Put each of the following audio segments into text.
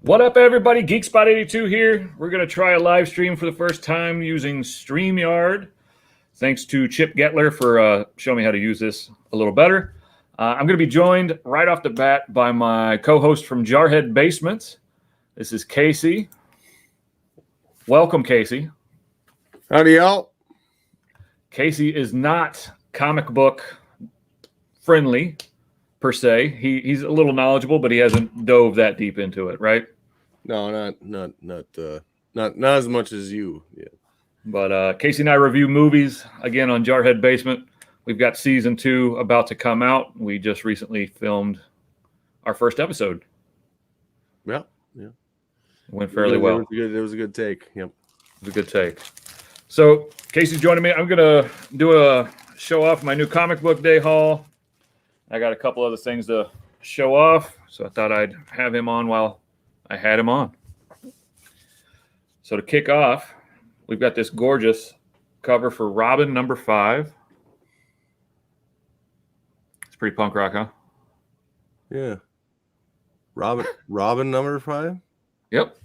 What up, everybody? GeekSpot82 here. We're going to try a live stream for the first time using StreamYard. Thanks to Chip Getler for showing me how to use this a little better. I'm going to be joined right off the bat by my co-host from Jarhead Basement. This is Casey. Welcome, Casey. Howdy, y'all. Casey is not comic book friendly per se. He's a little knowledgeable, but he hasn't dove that deep into it, right? No, not as much as you. Yeah. But Casey and I review movies again on Jarhead Basement. We've got season 2 about to come out. We just recently filmed our first episode. Yeah. It went fairly well. It was a good take. Yep. It was a good take. So Casey's joining me. I'm gonna do a show off my new comic book day haul. I got a couple other things to show off, so I thought I'd have him on while I had him on. So to kick off, we've got this gorgeous cover for Robin number 5. It's pretty punk rock, huh? Yeah. Robin number 5? Yep.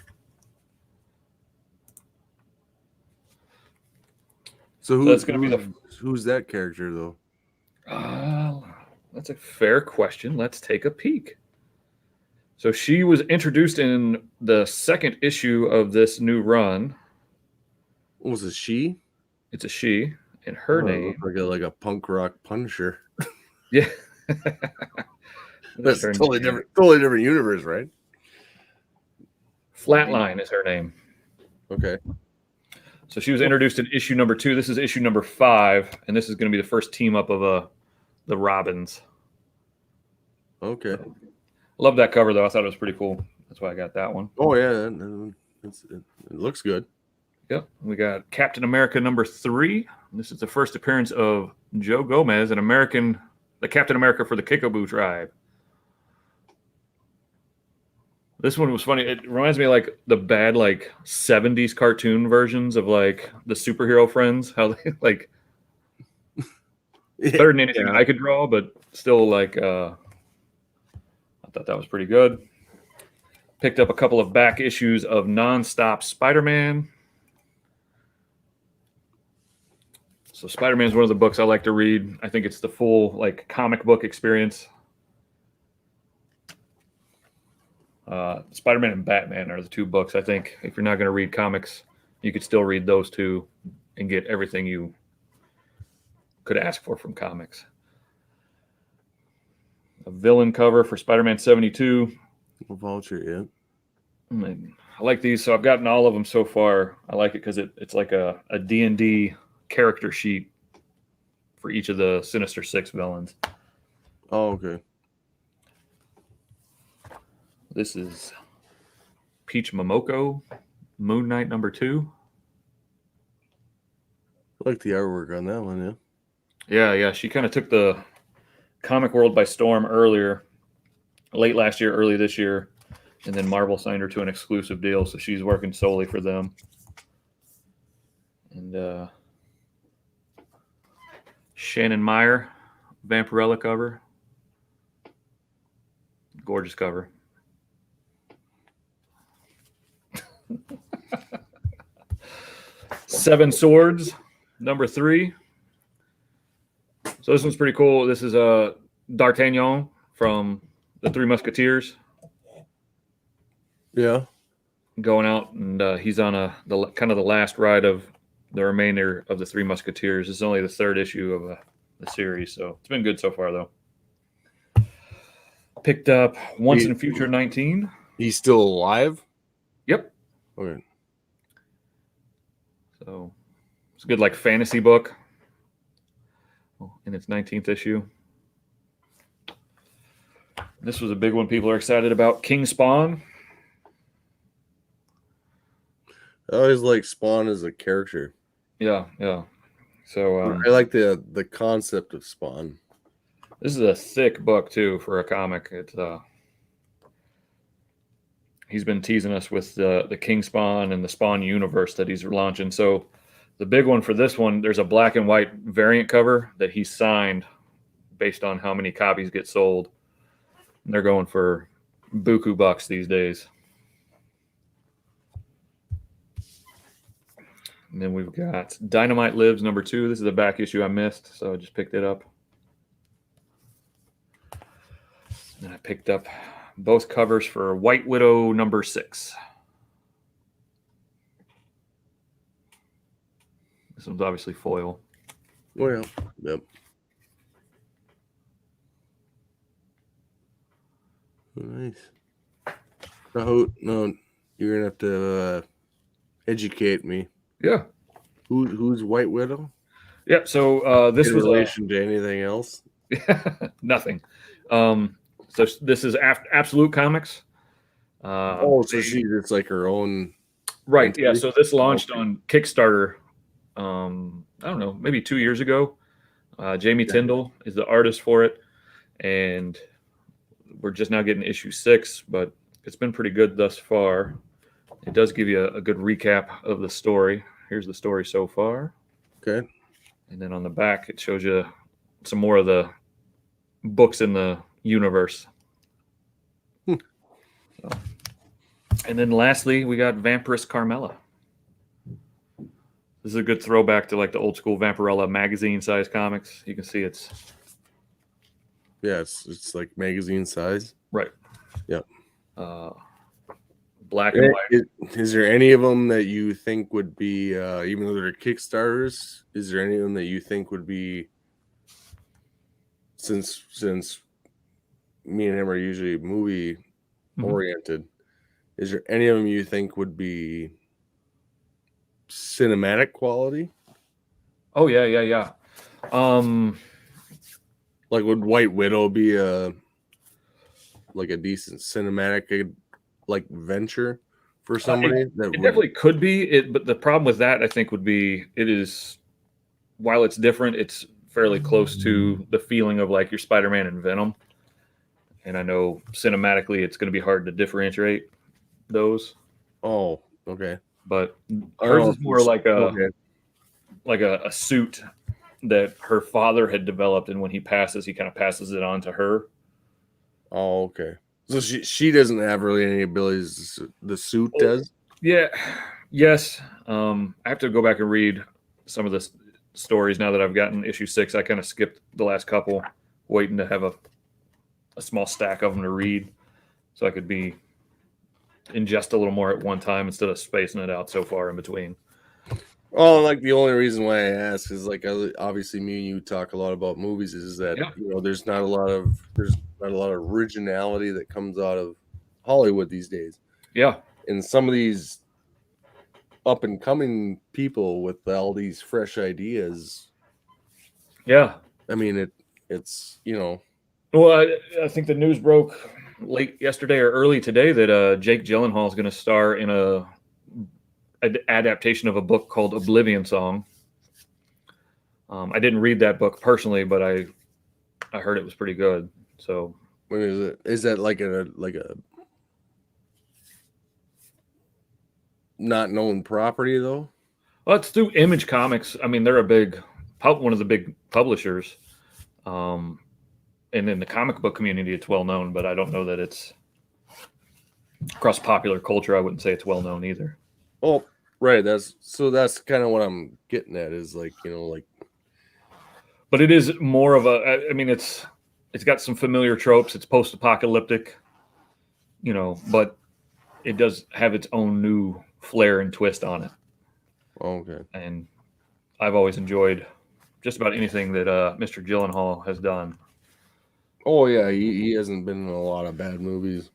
So that's going to be who's that character, though? That's a fair question. Let's take a peek. So she was introduced in the second issue of this new run. Was it she? It's a she, and her name like a punk rock Punisher. Yeah. That's totally different universe, right? Flatline is her name. Okay. So she was introduced in issue number 2. This is issue number 5, and this is going to be the first team up of the Robins. Okay. Love that cover, though. I thought it was pretty cool. That's why I got that one. Oh, yeah. It looks good. Yep. We got Captain America number 3. This is the first appearance of Joe Gomez, the Captain America for the Kickaboo tribe. This one was funny. It reminds me of like the bad 70s cartoon versions of like the superhero friends. How they better than anything I could draw, but still I thought that was pretty good. Picked up a couple of back issues of Non-Stop Spider-Man. So Spider-Man is one of the books I like to read. I think it's the full comic book experience. Spider-Man and Batman are the 2 books. I think if you're not going to read comics, you could still read those 2 and get everything you could ask for from comics. A villain cover for Spider-Man 72. Vulture, yeah. I like these, so I've gotten all of them so far. I like it because it's like a D&D character sheet for each of the Sinister Six villains. Oh, okay. This is Peach Momoko, Moon Knight number 2. I like the artwork on that one, yeah. Yeah. She kind of took the comic world by storm late last year, early this year, and then Marvel signed her to an exclusive deal, so she's working solely for them. And Shannon Meyer, Vampirella cover. Gorgeous cover. Seven Swords, number 3. So this one's pretty cool. This is D'Artagnan from the Three Musketeers. Yeah. Going out, and he's on the kind of the last ride of the remainder of the Three Musketeers. This is only the 3rd issue of the series, so it's been good so far, though. Picked up Once in Future 19. He's still alive? Yep. Okay. So it's a good fantasy book in its 19th issue. This was a big one people are excited about. King Spawn. I always like Spawn as a character. Yeah. So I like the concept of Spawn. This is a thick book too for a comic. It's he's been teasing us with the King Spawn and the Spawn universe that he's launching. So the big one for this one, there's a black and white variant cover that he signed based on how many copies get sold. And they're going for buku bucks these days. And then we've got Dynamite Lives #2. This is the back issue I missed, so I just picked it up. And I picked up both covers for White Widow #6. This one's obviously foil. Well, yep. Nice. No, you're gonna have to educate me. Yeah. Who's White Widow? Yeah. So this was in relation to anything else? nothing. So this is Absolute Comics. So it's like her own. Right. entity? Yeah. So this launched on Kickstarter. I don't know, maybe 2 years ago. Jamie Tyndall is the artist for it, and we're just now getting issue 6, but it's been pretty good thus far. It does give you a good recap of the story. Here's the story so far. Okay. And then on the back, it shows you some more of the books in the universe. So. And then lastly, we got Vampiress Carmella. This is a good throwback to like the old school Vampirella magazine size comics. You can see it's like magazine size. right. Yep. Black and white. Is there any of them that you think would be, even though they're Kickstarters, is there any of them that you think would be, since me and him are usually movie oriented, is there any of them you think would be cinematic quality? Oh yeah. Like, would White Widow be a decent cinematic like venture for somebody? It definitely could be it, but the problem with that, I think, would be while it's different, it's fairly close to the feeling of like your Spider-Man and Venom. And I know cinematically it's going to be hard to differentiate those. Oh, okay. But hers is more like a suit that her father had developed, and when he passes, he kind of passes it on to her. Oh, okay. So she doesn't have really any abilities. The suit does. Yeah. Yes. I have to go back and read some of the stories now that I've gotten issue 6. I kind of skipped the last couple, waiting to have a small stack of them to read, so I could ingest a little more at one time instead of spacing it out so far in between. Oh, like the only reason why I ask is like obviously me and you talk a lot about movies is that there's not a lot of originality that comes out of Hollywood these days. Yeah, and some of these up and coming people with all these fresh ideas. Yeah, I mean it's Well, I think the news broke late yesterday or early today that Jake Gyllenhaal is going to star in an adaptation of a book called Oblivion Song. I didn't read that book personally, but I heard it was pretty good. So, what is it? Is that like a not known property though? Well, it's through Image Comics. I mean, they're one of the big publishers. And in the comic book community, it's well known, but I don't know that it's across popular culture. I wouldn't say it's well known either. Oh, right. That's kind of what I'm getting at is like, but it is more of it's got some familiar tropes. It's post-apocalyptic, but it does have its own new flair and twist on it. Okay. And I've always enjoyed just about anything that Mr. Gyllenhaal has done. Oh yeah, he hasn't been in a lot of bad movies.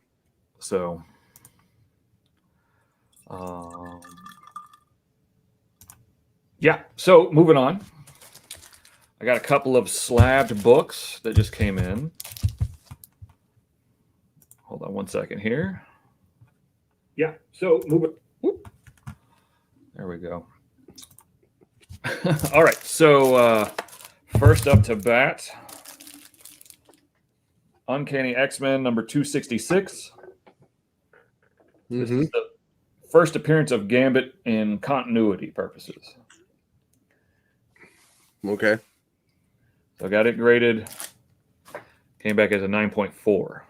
So, yeah. So moving on, I got a couple of slabbed books that just came in. Hold on one second here. Yeah. So moving. Whoop. There we go. All right. So first up to bat. Uncanny X-Men #266. This is the first appearance of Gambit in continuity purposes. Okay. So I got it graded. Came back as a 9.4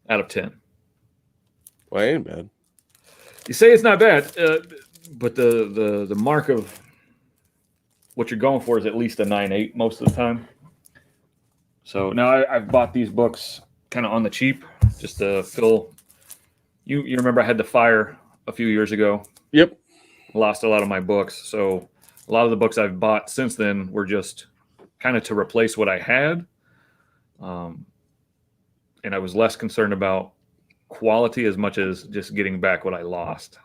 out of 10. Well, ain't bad. You say it's not bad. but the mark of what you're going for is at least a 9.8 most of the time. So now I've bought these books kind of on the cheap, just to fill. You remember I had the fire a few years ago. Yep. Lost a lot of my books, so a lot of the books I've bought since then were just kind of to replace what I had, and I was less concerned about quality as much as just getting back what I lost.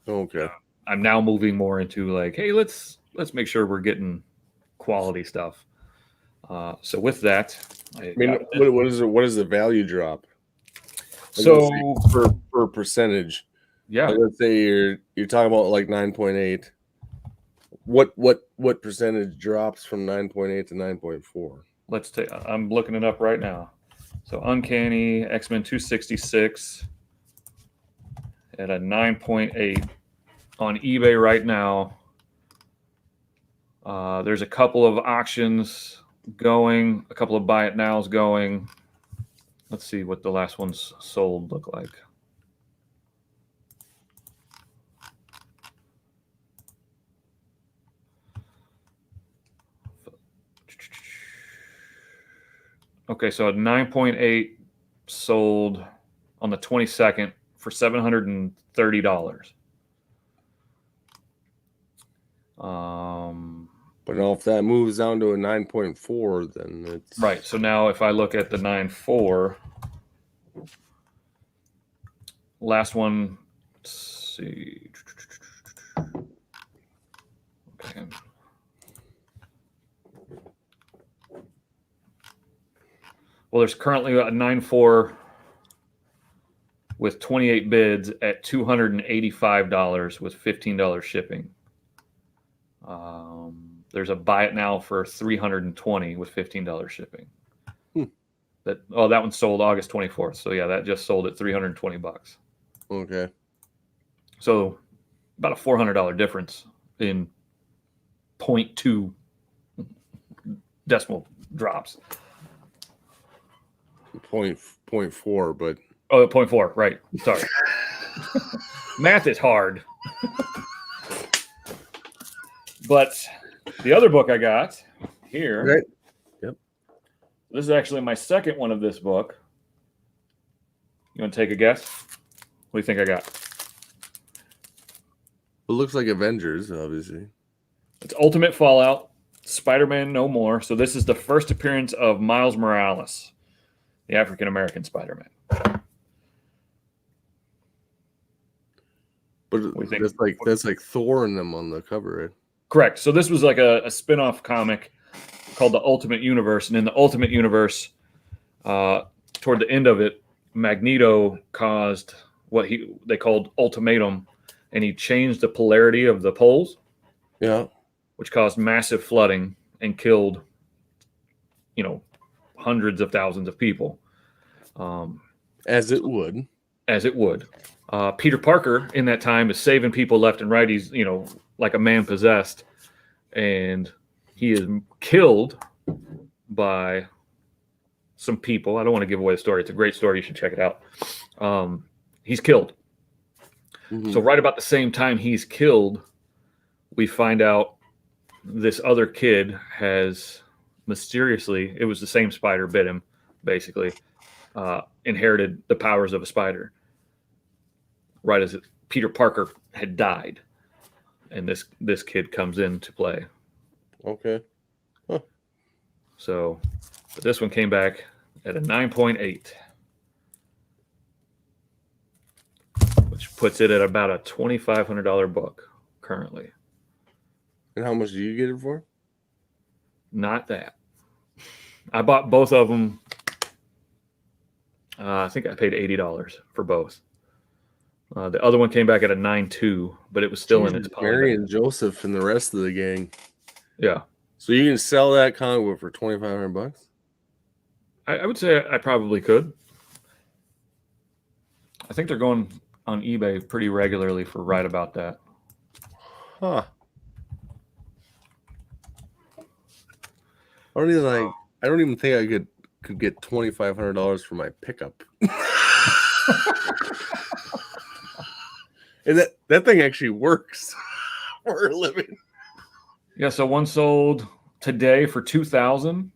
Okay. I'm now moving more into like, hey, let's make sure we're getting quality stuff. So with that, I mean, what is the value drop? So per percentage, yeah, like, let's say you're talking about like 9.8. What percentage drops from 9.8 to 9.4? let's take. I'm looking it up right now. So Uncanny X-Men 266 at a 9.8 on eBay right now. There's a couple of auctions going, a couple of buy it nows going. Let's see what the last ones sold look like. Okay, so a 9.8 sold on the 22nd for $730. But now if that moves down to a 9.4, then it's Right. So now if I look at the 9.4, last one, let's see. Okay. Well, there's currently a 9.4 with 28 bids at $285 with $15 shipping. There's a buy it now for $320 with $15 shipping. That one sold August 24th. So yeah, that just sold at $320. Okay. So about a $400 difference in 0.2 decimal drops. 0.4, but 0.4, right? Sorry, math is hard. But the other book I got here. right. Yep. This is actually my second one of this book. You want to take a guess? What do you think I got? It looks like Avengers, obviously. It's Ultimate Fallout, Spider-Man No More. So this is the first appearance of Miles Morales, the African-American Spider-Man. But that's like Thor and them on the cover, right? Correct. So this was like a spin-off comic called the Ultimate Universe. And in the Ultimate Universe, toward the end of it, Magneto caused what they called ultimatum, and he changed the polarity of the poles. Yeah. Which caused massive flooding and killed, hundreds of thousands of people. As it would. As it would. Peter Parker in that time is saving people left and right. He's, like a man possessed, and he is killed by some people. I don't want to give away the story. It's a great story. You should check it out. He's killed. Mm-hmm. So right about the same time he's killed, we find out this other kid has mysteriously, it was the same spider bit him, basically, inherited the powers of a spider. Right as Peter Parker had died. And this kid comes into play. Okay. Huh. So, but this one came back at a 9.8, which puts it at about a $2,500 book currently. And how much do you get it for? Not that. I bought both of them. I think I paid $80 for both. The other one came back at a 9.2, but it was still in its poly. Mary and Joseph and the rest of the gang. Yeah. So you can sell that comic book for $2,500? I would say I probably could. I think they're going on eBay pretty regularly for right about that. Huh. I don't even think I could get $2,500 for my pickup. And that thing actually works for a living. Yeah, so one sold today for $2,000.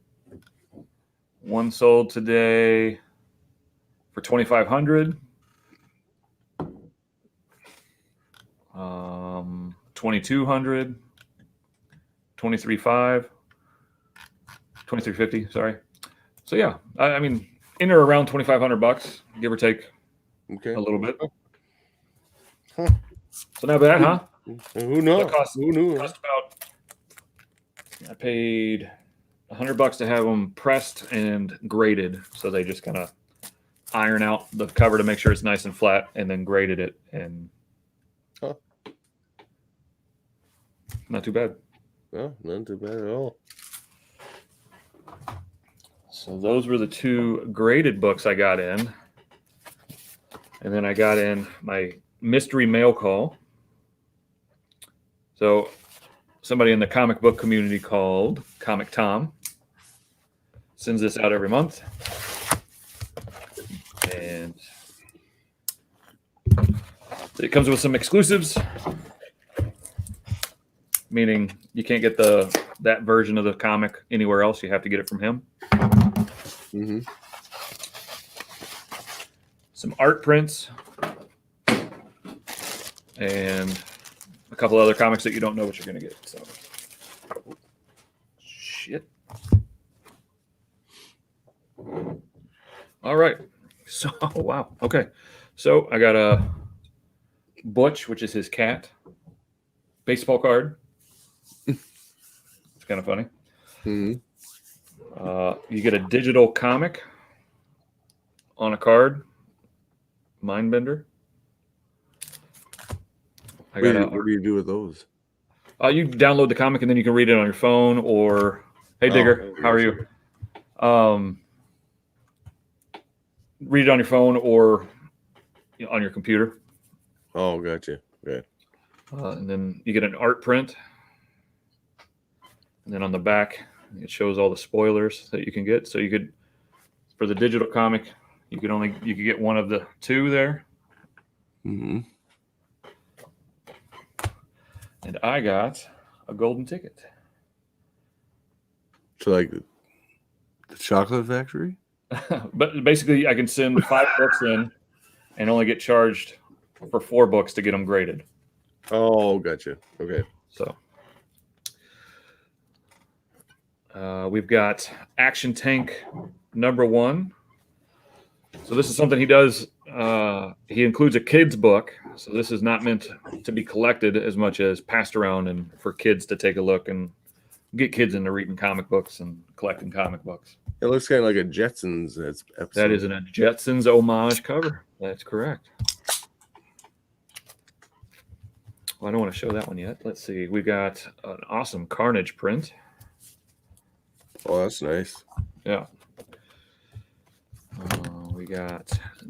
One sold today for $2,500. 2,200. 23.5. 23.50. Sorry. So yeah, I mean, in or around $2,500, give or take a little bit. Huh. So not bad, huh? Who knows? Who knew? Cost about. I paid $100 to have them pressed and graded, so they just kind of iron out the cover to make sure it's nice and flat, and then graded it, and not too bad. No, not too bad at all. So those were the two graded books I got in, and then I got in my mystery mail call. So somebody in the comic book community called Comic Tom sends this out every month. And it comes with some exclusives, meaning you can't get that version of the comic anywhere else. You have to get it from him. Mm-hmm. Some art prints and a couple other comics that you don't know what you're going to get. So, shit. All right. So, wow. Okay. So I got a Butch, which is his cat, baseball card. It's kind of funny. Mm-hmm. You get a digital comic on a card, Mindbender. What do you do with those? You download the comic and then you can read it on your phone or, hey, Digger, how are you? Read it on your phone or on your computer. Oh, gotcha. Yeah. And then you get an art print. And then on the back, it shows all the spoilers that you can get. So you could, for the digital comic, you could get one of the two there. Mm-hmm. And I got a golden ticket. So like the chocolate factory? But basically, I can send 5 books in and only get charged for 4 books to get them graded. Oh, gotcha. Okay. So we've got Action Tank #1. So this is something he does. He includes a kid's book. So this is not meant to be collected as much as passed around and for kids to take a look and get kids into reading comic books and collecting comic books. It looks kind of like a Jetsons episode. That is a Jetsons homage cover. That's correct. Well, I don't want to show that one yet. Let's see. We got an awesome Carnage print. Oh, that's nice. Yeah. We got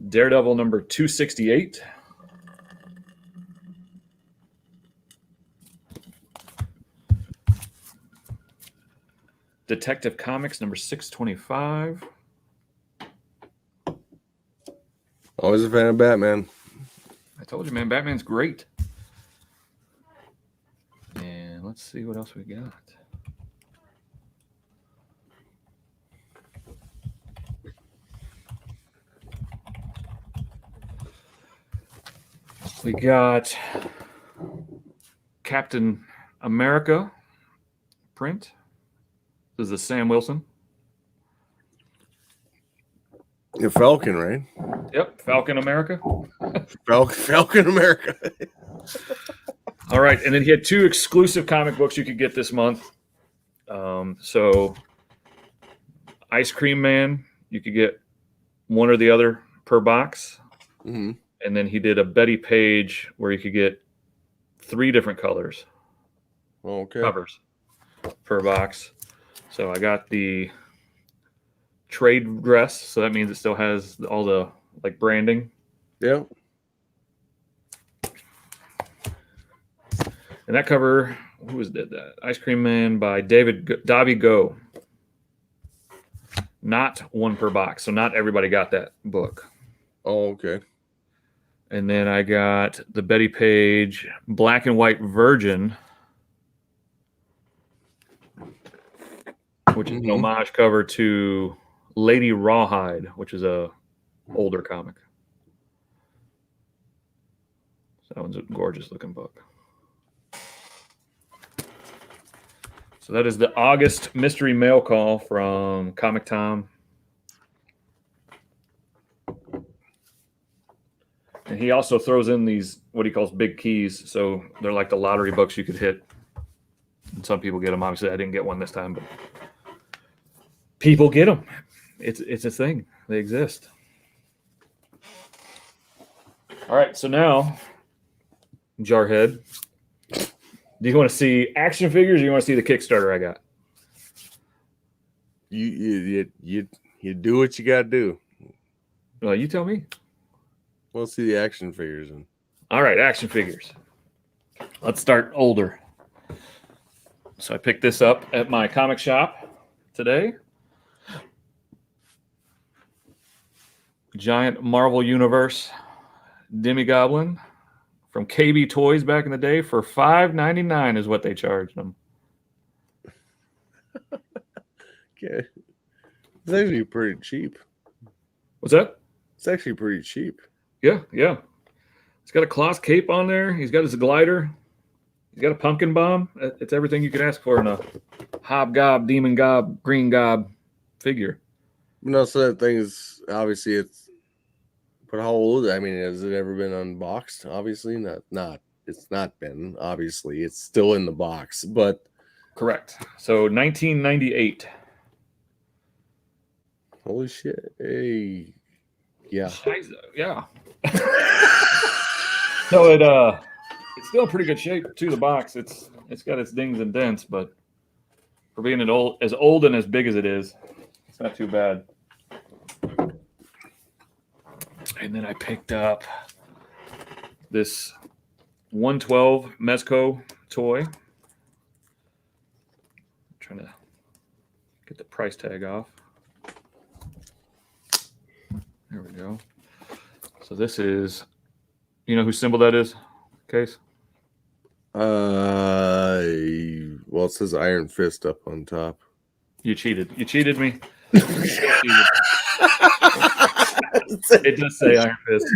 Daredevil #268. Detective Comics #625. Always a fan of Batman. I told you, man, Batman's great. And let's see what else we got. We got Captain America print. This is the Sam Wilson. Yeah, Falcon, right? Yep, Falcon America. Falcon America. All right, and then he had 2 exclusive comic books you could get this month. So Ice Cream Man, you could get one or the other per box. Mm-hmm. And then he did a Betty Page where you could get 3 different colors. Okay. Covers per box. So I got the trade dress, so that means it still has all the like branding. Yeah. And that cover, who did that? Ice Cream Man by Dobby Go. Not 1 per box, so not everybody got that book. Oh, okay. And then I got the Betty Page Black and White Virgin, which is an homage cover to Lady Rawhide, which is a older comic. So that one's a gorgeous looking book. So that is the August mystery mail call from Comic Tom. And he also throws in these, what he calls big keys. So they're like the lottery books you could hit. And some people get them. Obviously, I didn't get one this time, but people get them. It's a thing. They exist. All right. So now, Jarhead, do you want to see action figures or you want to see the Kickstarter I got? You do what you got to do. Well, you tell me. We'll see the action figures. All right, action figures. Let's start older. So I picked this up at my comic shop today. Giant Marvel Universe Demi-Goblin from KB Toys back in the day for $5.99 is what they charged them. Okay. It's actually pretty cheap. What's that? It's actually pretty cheap. Yeah. He's got a cloth cape on there. He's got his glider. He's got a pumpkin bomb. It's everything you could ask for in a hobgob, demon gob, green gob figure. No, so that thing is obviously it's. But how old? I mean, has it ever been unboxed? Obviously, not. It's not been. Obviously, it's still in the box, but correct. So 1998. Holy shit! Hey, yeah. Yeah. So it's still in pretty good shape too. The box, it's got its dings and dents, but for being as old and as big as it is, it's not too bad. And then I picked up this 112 Mezco Toy. I'm trying to get the price tag off. There we go. So this is, you know whose symbol that is, Case? Well, it says Iron Fist up on top. You cheated. You cheated me. It does say Iron Fist.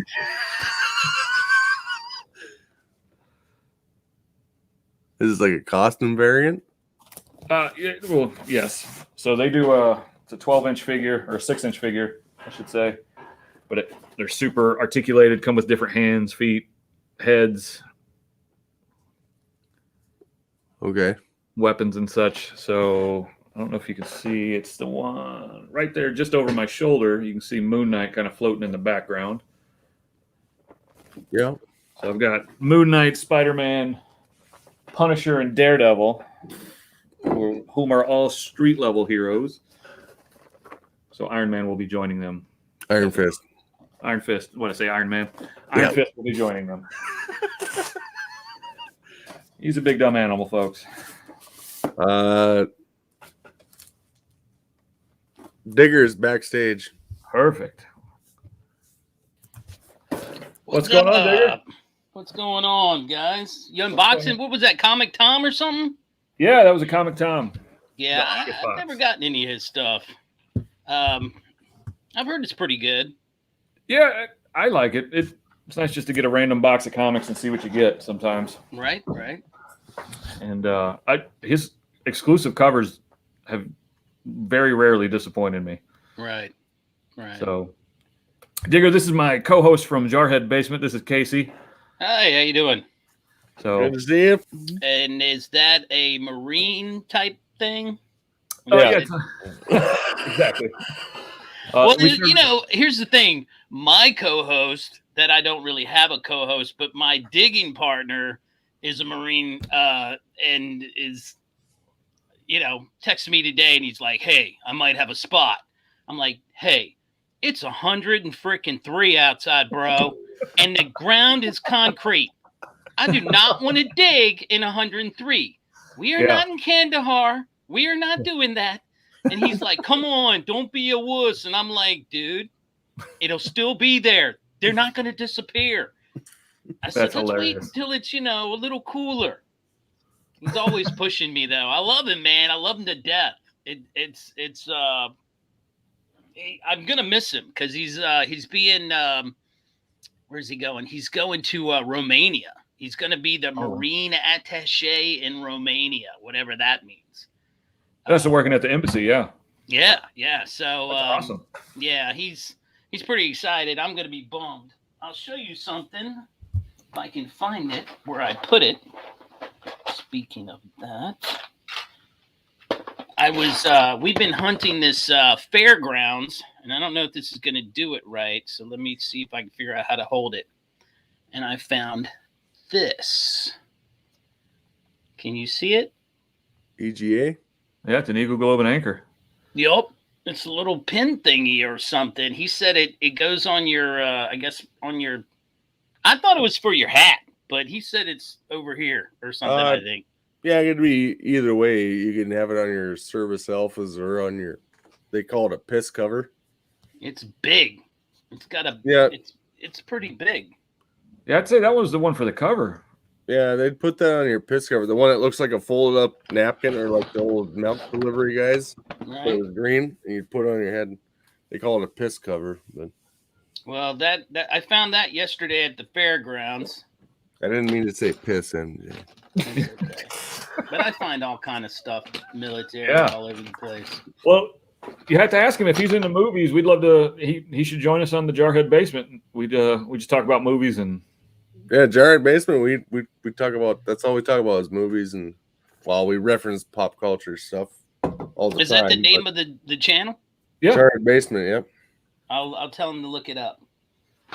Is this like a costume variant? Yeah, well, yes. So they do it's a 12-inch figure or a 6-inch figure, I should say. But they're super articulated, come with different hands, feet, heads. Okay. Weapons and such. So I don't know if you can see. It's the one right there just over my shoulder. You can see Moon Knight kind of floating in the background. Yeah. So I've got Moon Knight, Spider-Man, Punisher, and Daredevil, whom are all street-level heroes. So Iron Man will be joining them. Iron Fist. Iron Fist. What did I say? Iron Man. Iron Fist will be joining them. He's a big dumb animal, folks. Digger's backstage. Perfect. What's going on, Digger? What's going on, guys? You unboxing? What was that, Comic Tom or something? Yeah, that was a Comic Tom. Yeah, I've never gotten any of his stuff. I've heard it's pretty good. Yeah, I like it. It's nice just to get a random box of comics and see what you get sometimes. Right. And his exclusive covers have very rarely disappointed me. Right. So, Digger, this is my co-host from Jarhead Basement. This is Casey. Hi, how you doing? So, Good to see you. And is that a marine type thing? Yeah. Exactly. Well, here's the thing. My co-host, that I don't really have a co-host, but my digging partner is a Marine and is, texting me today and he's like, hey, I might have a spot. I'm like, hey, it's 103 outside, bro, and the ground is concrete. I do not want to dig in 103. We are not in Kandahar. We are not doing that. And he's like, come on, don't be a wuss. And I'm like, dude, it'll still be there. They're not going to disappear. I said, That's let's wait hilarious. until it's, a little cooler. He's always pushing me, though. I love him, man. I love him to death. I'm gonna miss him because he's being where's he going? He's going to Romania. He's gonna be the Marine attaché in Romania, whatever that means. That's working at the embassy, yeah. Yeah. So That's awesome. Yeah, he's pretty excited. I'm gonna be bummed. I'll show you something if I can find it where I put it. Speaking of that, we've been hunting this fairgrounds, and I don't know if this is going to do it right. So let me see if I can figure out how to hold it. And I found this. Can you see it? EGA? Yeah, it's an Eagle, Globe, and Anchor. Yup. It's a little pin thingy or something. He said it goes on your, I guess on your, I thought it was for your hat, but he said it's over here or something, I think. Yeah, it could be either way. You can have it on your service alphas or on your, they call it a piss cover. It's big. It's got a, it's pretty big. Yeah, I'd say that was the one for the cover. Yeah, they'd put that on your piss cover. The one that looks like a folded up napkin or like the old milk delivery guys. Right. It was green and you put it on your head. They call it a piss cover. But well, that I found that yesterday at the fairgrounds. I didn't mean to say piss MJ. Okay. But I find all kind of stuff military all over the place. Well, you have to ask him if he's into movies. We'd love to. He should join us on the Jarhead Basement. We just talk about movies and. Yeah, Jarhead Basement. We talk about, that's all we talk about is movies, and while we reference pop culture stuff all the time. Is that the name of the channel? Yeah, Jarhead Basement. Yep. I'll tell him to look it up.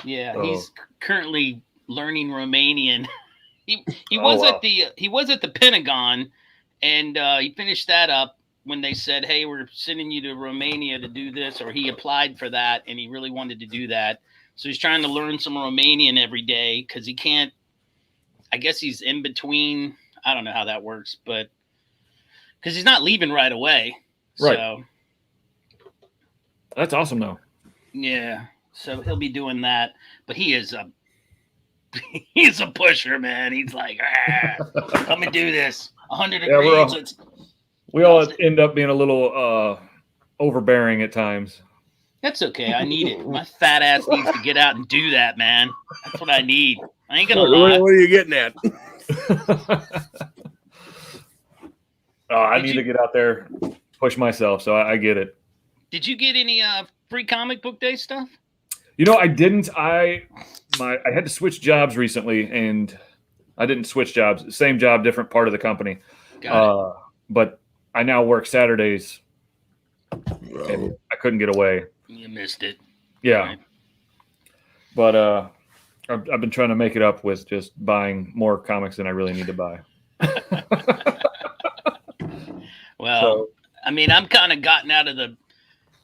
Yeah, he's currently learning Romanian. He was at the Pentagon, and he finished that up when they said, "Hey, we're sending you to Romania to do this," or he applied for that, and he really wanted to do that. So he's trying to learn some Romanian every day because he can't. I guess he's in between. I don't know how that works, but because he's not leaving right away. Right. So that's awesome, though. Yeah. So he'll be doing that, but he's a pusher, man. He's like, I'm gonna do this. 100 degrees. We all end up being a little overbearing at times. That's okay. I need it. My fat ass needs to get out and do that, man. That's what I need. I ain't gonna lie. What are you getting at? I need to get out there, push myself. So I get it. Did you get any free comic book day stuff? I didn't. I had to switch jobs recently, and I didn't switch jobs. Same job, different part of the company. Got it. But I now work Saturdays, and I couldn't get away. You missed it. Yeah. Right. But I've been trying to make it up with just buying more comics than I really need to buy. Well, I mean, I'm kind of gotten out of the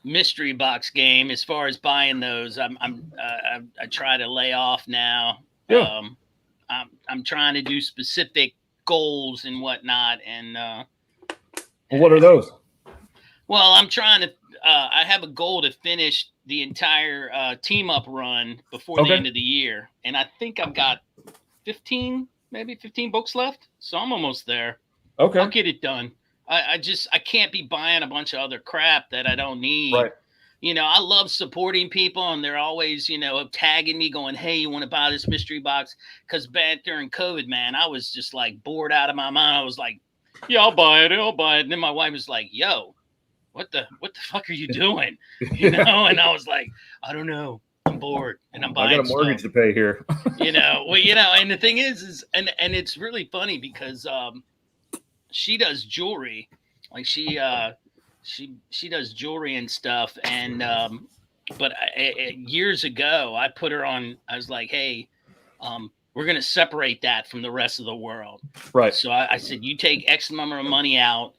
mystery box game as far as buying those. I try to lay off now. Yeah. I'm trying to do specific goals and whatnot. And what are those? Well, I'm trying to. I have a goal to finish the entire team up run before the end of the year, and I think I've got 15 books left, so I'm almost there. Okay, I'll get it done. I can't be buying a bunch of other crap that I don't need. Right. I love supporting people, and they're always, tagging me going, "Hey, you want to buy this mystery box?" Because back during COVID, man, I was just like bored out of my mind. I was like, "Yeah, I'll buy it. And then my wife was like, "Yo, what the fuck are you doing?" And I was like, "I don't know. I'm bored and I'm buying I got a mortgage to pay here." And the thing is and it's really funny because she does jewelry. Like she does jewelry and stuff, and but years ago I put her on. I was like, "Hey, we're gonna separate that from the rest of the world." Right. So I said, "You take X number of money out."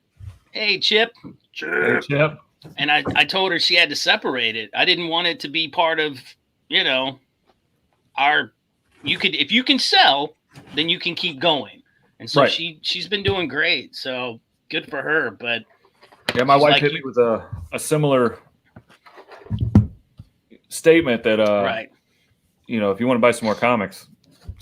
Hey, Chip. Hey, Chip. And I told her she had to separate it. I didn't want it to be part of, if you can sell, then you can keep going. And so she's been doing great. So good for her. But yeah, my wife hit me with a similar statement that, if you want to buy some more comics,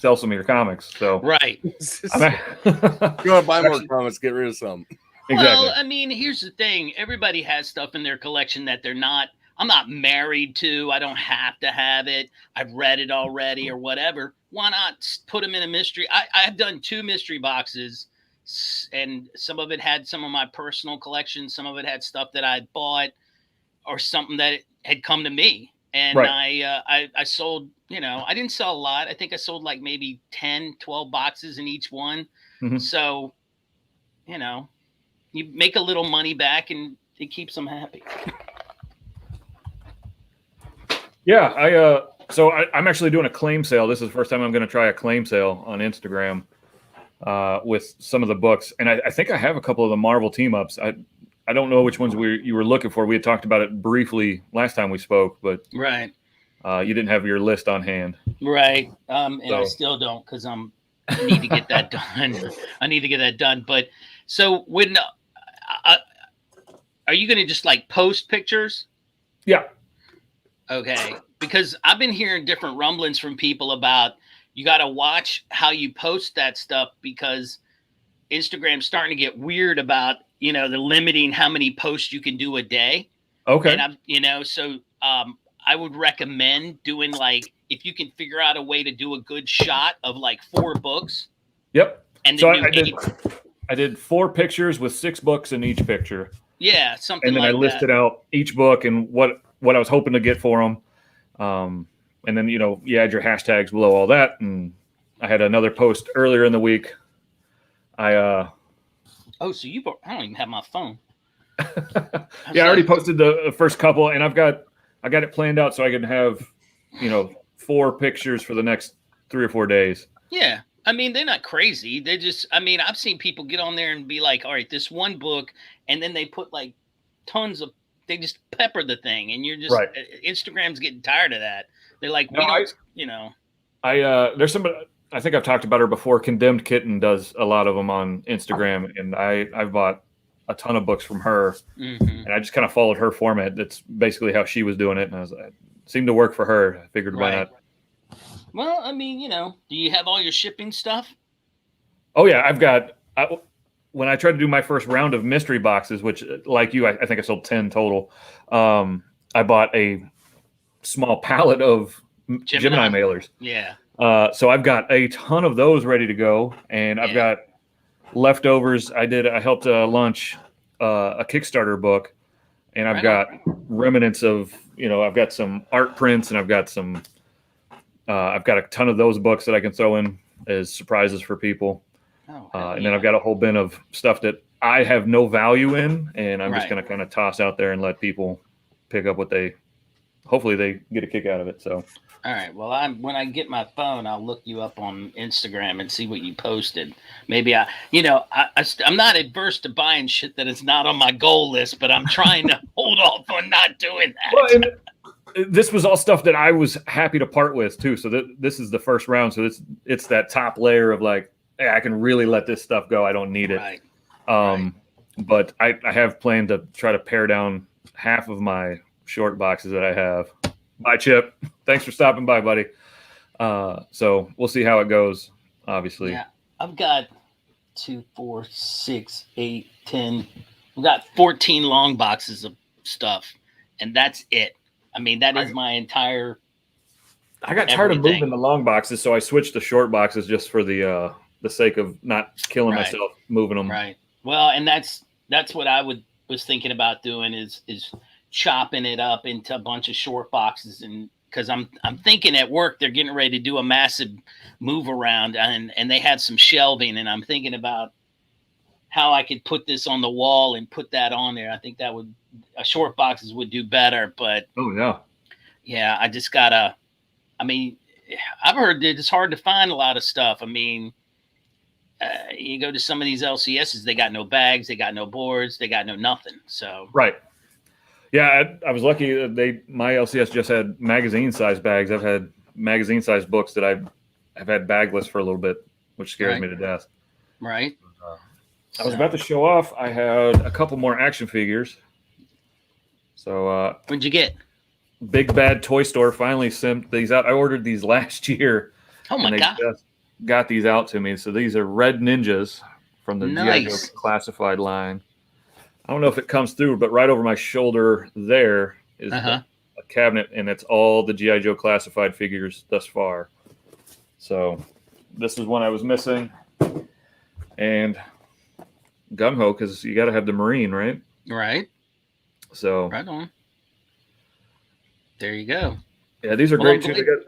sell some of your comics. So right. You want to buy more comics, get rid of some. Exactly. Well, I mean, here's the thing. Everybody has stuff in their collection that I'm not married to. I don't have to have it. I've read it already or whatever. Why not put them in a mystery? I've done 2 mystery boxes, and some of it had some of my personal collection. Some of it had stuff that I bought or something that had come to me. And I sold, I didn't sell a lot. I think I sold like maybe 10, 12 boxes in each one. Mm-hmm. So, you make a little money back and it keeps them happy. Yeah, I'm actually doing a claim sale. This is the first time I'm going to try a claim sale on Instagram with some of the books, and I think I have a couple of the Marvel team ups. I don't know which ones you were looking for. We had talked about it briefly last time we spoke, but right, you didn't have your list on hand, right? And I still don't because I need to get that done. I need to get that done. But so when are you going to just like post pictures? Yeah. Okay, because I've been hearing different rumblings from people about you got to watch how you post that stuff because Instagram's starting to get weird about, they're limiting how many posts you can do a day. Okay. And I would recommend doing like, if you can figure out a way to do a good shot of like 4 books. Yep. And then I did 4 pictures with 6 books in each picture. Yeah, something like that. And then I listed out each book and what I was hoping to get for them. And then, you add your hashtags below all that. And I had another post earlier in the week. So I don't even have my phone. I already posted the first couple and I got it planned out so I can have, 4 pictures for the next 3 or 4 days. Yeah. I mean, they're not crazy. They just, I've seen people get on there and be like, all right, this one book. And then they put like they just pepper the thing. And you're just, right. Instagram's getting tired of that. They're like, there's somebody, I think I've talked about her before. Condemned Kitten does a lot of them on Instagram. And I've bought a ton of books from her. Mm-hmm. And I just kind of followed her format. That's basically how she was doing it. And it seemed to work for her. I figured why not. Well, do you have all your shipping stuff? Oh, yeah. When I tried to do my first round of mystery boxes, which, like you, I think I sold 10 total, I bought a small pallet of Gemini mailers. Yeah. So I've got a ton of those ready to go, and I've got leftovers. I helped launch a Kickstarter book, and I've got remnants of, I've got some art prints, and I've got a ton of those books that I can throw in as surprises for people. And then I've got a whole bin of stuff that I have no value in, and I'm just going to kind of toss out there and let people pick up hopefully they get a kick out of it. So, all right. Well, when I get my phone, I'll look you up on Instagram and see what you posted. Maybe I'm not adverse to buying shit that is not on my goal list, but I'm trying to hold off on not doing that. Well, this was all stuff that I was happy to part with too. So this is the first round. So it's that top layer of like, hey, I can really let this stuff go. I don't need it. Right. But I have planned to try to pare down half of my short boxes that I have. Bye, Chip. Thanks for stopping by, buddy. So we'll see how it goes, obviously. Yeah, I've got 2, 4, 6, 8, 10. We've got 14 long boxes of stuff, and that's it. That is my entire. I got tired of moving the long boxes, so I switched to short boxes just for the sake of not killing myself moving them. Right. Well, and that's what I was thinking about doing is chopping it up into a bunch of short boxes, and because I'm thinking at work they're getting ready to do a massive move around and they have some shelving, and I'm thinking about how I could put this on the wall and put that on there. I think that short boxes would do better, but I just gotta. I've heard that it's hard to find a lot of stuff. You go to some of these LCSs, they got no bags, they got no boards, they got no nothing. So right. Yeah, I was lucky that my LCS just had magazine-sized bags. I've had magazine-sized books that I've had bagless for a little bit, which scares me to death. Right. I was about to show off. I had a couple more action figures. So what'd you get? Big Bad Toy Store finally sent these out. I ordered these last year. Oh my God. got these out to me. So these are Red Ninjas from the G.I. Joe Nice. Classified line. I don't know if it comes through, but right over my shoulder there is a cabinet, and it's all the G.I. Joe Classified figures thus far. So this is one I was missing. And gung-ho, because you got to have the Marine, right? Right. So right on. There you go. Yeah, these are great too. They got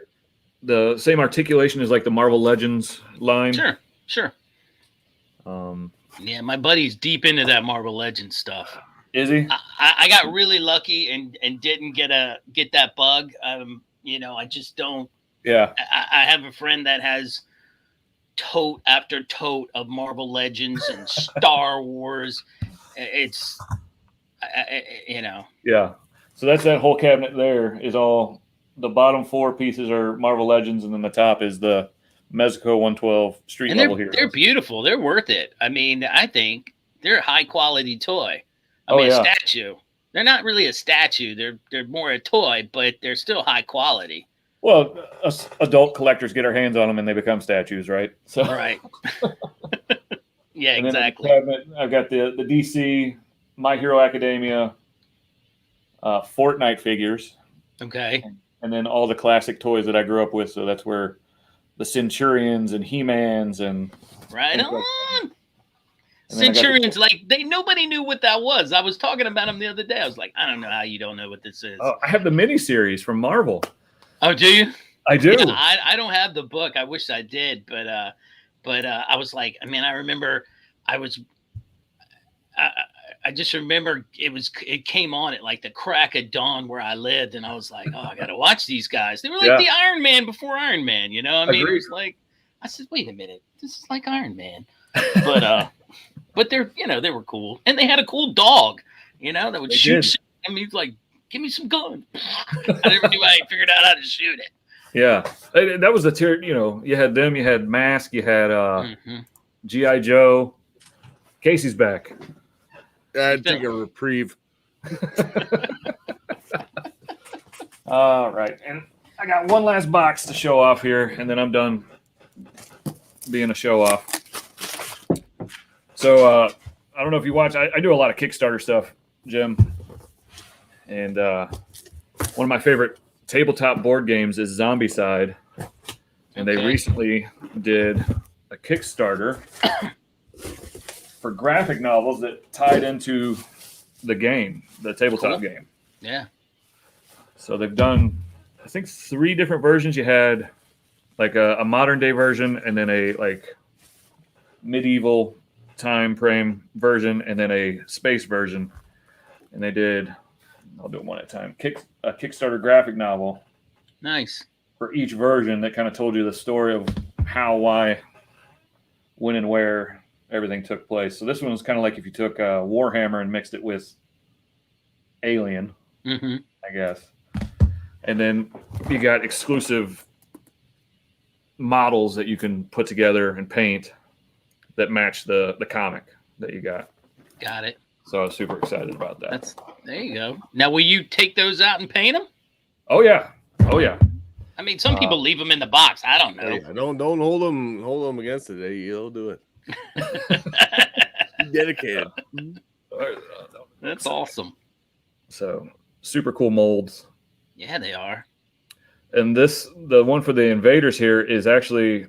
the same articulation as like the Marvel Legends line. Sure. Yeah, my buddy's deep into that Marvel Legends stuff. Is he? I got really lucky and didn't get that bug. I just don't. Yeah. I have a friend that has tote after tote of Marvel Legends and Star Wars. It's, Yeah. So that's that whole cabinet there is all, the bottom 4 pieces are Marvel Legends, and then the top is the Mezco 112 street level heroes. They're beautiful. They're worth it. I mean, I think they're a high quality toy. A statue. They're not really a statue. They're more a toy, but they're still high quality. Well, us adult collectors get our hands on them and they become statues, right? So right. Yeah, and exactly. Then in the cabinet, I've got the DC, My Hero Academia, Fortnite figures. Okay. And then all the classic toys that I grew up with. So that's where the Centurions and He-Mans and right on. Centurions, nobody knew what that was. I was talking about them the other day. I was like, I don't know how you don't know what this is. Oh, I have the miniseries from Marvel. Oh, do you? I do. Yeah, I don't have the book. I wish I did, but I was like, I remember I just remember it came on at like the crack of dawn where I lived, and I was like, oh, I gotta watch these guys. They were like the Iron Man before Iron Man, It was like, I said, wait a minute, this is like Iron Man. But they're they were cool, and they had a cool dog, that would shoot shit. He's like, give me some gun. I never knew I figured out how to shoot it. Yeah, that was the tier. You had them, you had Mask, you had G.I. Joe. Casey's back. I'd take a reprieve. All right, and I got one last box to show off here, and then I'm done being a show off. So I don't know if you watch. I do a lot of Kickstarter stuff, Jim, and one of my favorite tabletop board games is Zombicide, and they recently did a Kickstarter for graphic novels that tied into the game, the tabletop game. Yeah. So they've done, I think, 3 different versions. You had like a modern day version, and then a like medieval time frame version, and then a space version. And they did, I'll do it one at a time, a Kickstarter graphic novel. Nice. For each version that kind of told you the story of how, why, when, and where everything took place. So this one was kind of like if you took Warhammer and mixed it with Alien, I guess. And then you got exclusive models that you can put together and paint that match the comic that you got. Got it. So I was super excited about that. There you go. Now, will you take those out and paint them? Oh yeah. I mean, some people leave them in the box. I don't know. Hey, don't hold them against it. Hey, you'll do it. Dedicated. That's awesome. So super cool molds. Yeah, they are. And the one for the Invaders here is actually,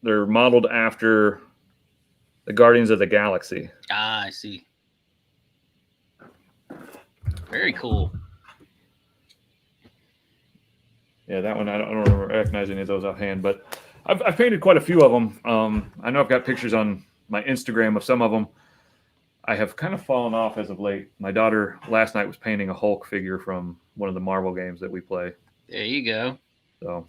they're modeled after the Guardians of the Galaxy. Ah, I see. Very cool. Yeah, that one, I don't recognize any of those offhand, but I've painted quite a few of them. I know I've got pictures on my Instagram of some of them. I have kind of fallen off as of late. My daughter last night was painting a Hulk figure from one of the Marvel games that we play. There you go. So,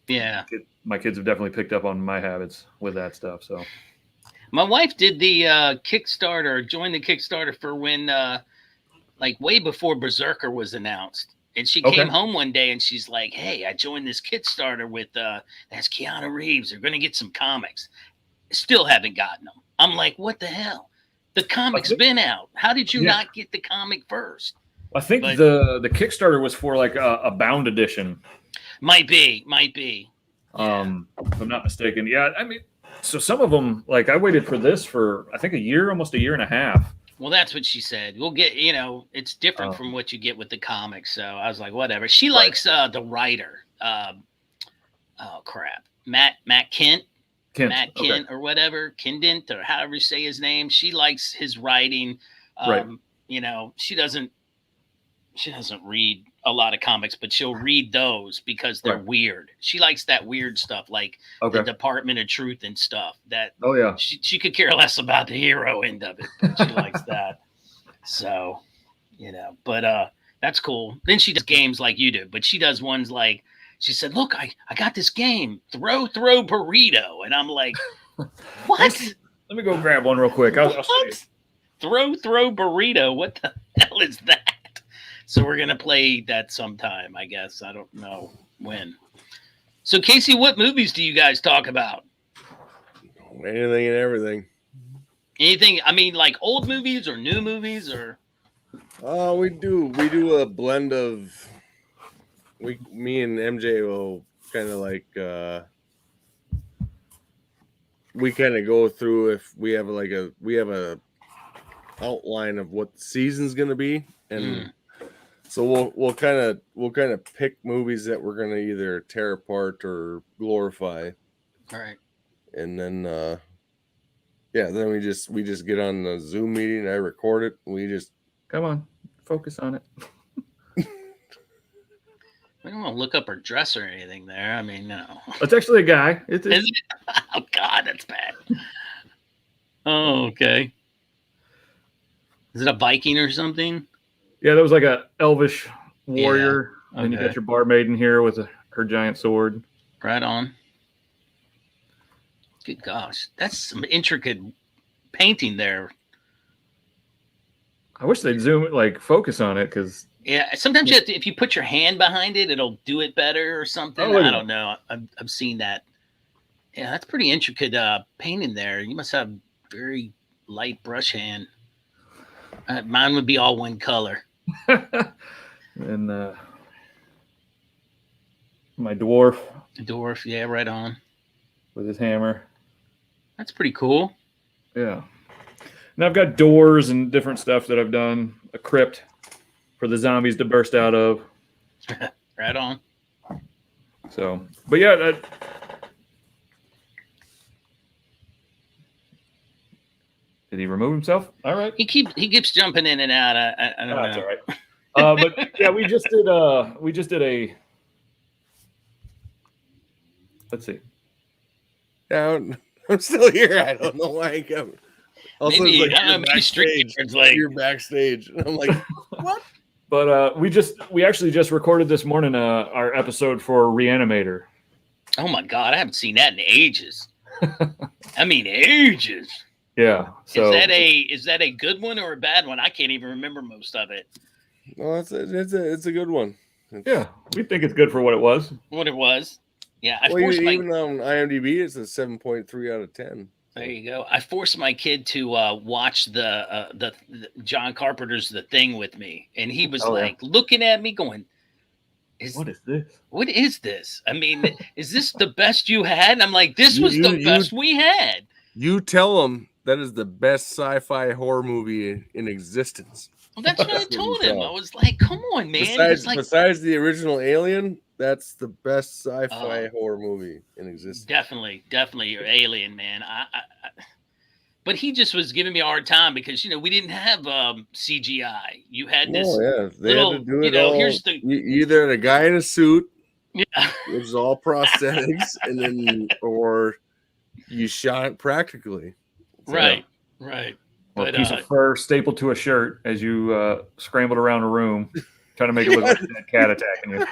yeah, my kids have definitely picked up on my habits with that stuff. So, my wife did the Kickstarter, joined the Kickstarter for when, like way before Berserker was announced. And she came home one day and she's like, hey, I joined this Kickstarter with, that's Keanu Reeves. They're going to get some comics. Still haven't gotten them. I'm like, what the hell? The comic's been out. How did you not get the comic first? I think the Kickstarter was for like a bound edition. Might be. If I'm not mistaken. Yeah, I mean, so some of them, like I waited for this for I think a year, almost a year and a half. Well, that's what she said. We'll get, it's different from what you get with the comics. So I was like, whatever. She likes the writer. Oh crap, Matt Kent. Matt Kent or whatever, Kindent or however you say his name. She likes his writing. She doesn't read a lot of comics, but she'll read those because they're weird. She likes that weird stuff, like the Department of Truth and stuff. That she could care less about the hero end of it, but she likes that. So, but that's cool. Then she does games like you do, but she does ones like she said, "Look, I got this game, throw burrito," and I'm like, "What? Let me go grab one real quick." I'll throw burrito. What the hell is that? So we're gonna play that sometime, I guess. I don't know when. So Casey, what movies do you guys talk about? Anything and everything. Anything? I mean, like old movies or new movies or? We do a blend of. Me and MJ will kind of like we kind of go through if we have a outline of what the season's gonna be, and so we'll kind of pick movies that we're gonna either tear apart or glorify. All right. And then then we just get on the Zoom meeting. I record it. And we just come on, focus on it. We don't want to look up her dress or anything there. I mean, no. It's actually a guy. Is it? Oh, God, that's bad. Oh, okay. Is it a Viking or something? Yeah, that was like a elvish warrior. Yeah. And you got your barmaid in here with her giant sword. Right on. Good gosh. That's some intricate painting there. I wish they'd focus on it because... Yeah, sometimes you have to, if you put your hand behind it, it'll do it better or something. I don't know. I've seen that. Yeah, that's pretty intricate painting there. You must have very light brush hand. Mine would be all one color. And my dwarf. Dwarf, yeah, right on. With his hammer. That's pretty cool. Yeah. And I've got doors and different stuff that I've done. A crypt. For the zombies to burst out of. Right on. So, but yeah, did he remove himself? All right. He keeps jumping in and out. I don't know. That's all right. But yeah, we just did a. Let's see. Yeah, I'm still here. I don't know why I come. Also, maybe you're backstage. And I'm like, what? But we actually just recorded this morning our episode for Reanimator. Oh my God, I haven't seen that in ages. I mean, ages. Yeah. So is that a good one or a bad one? I can't even remember most of it. Well, it's a good one. Yeah, we think it's good for what it was. What it was. Yeah. Even on IMDb, it's a 7.3 out of 10. There you go. I forced my kid to watch the John Carpenter's The Thing with me, and he was looking at me, going, "What is this? What is this? I mean, is this the best you had?" And I'm like, "This was the best we had." You tell him that is the best sci-fi horror movie in existence. Well, that's what I told him. I was like, "Come on, man!" Besides the original Alien, that's the best sci-fi horror movie in existence. Definitely, you're Alien, man. But he just was giving me a hard time because we didn't have CGI. You had this. Oh yeah, they had to do it all. Here's you either had a guy in a suit, yeah, which is all prosthetics, and then or you shot it practically. So, right. Or a piece of fur stapled to a shirt as you scrambled around a room, trying to make it look like a cat attacking you.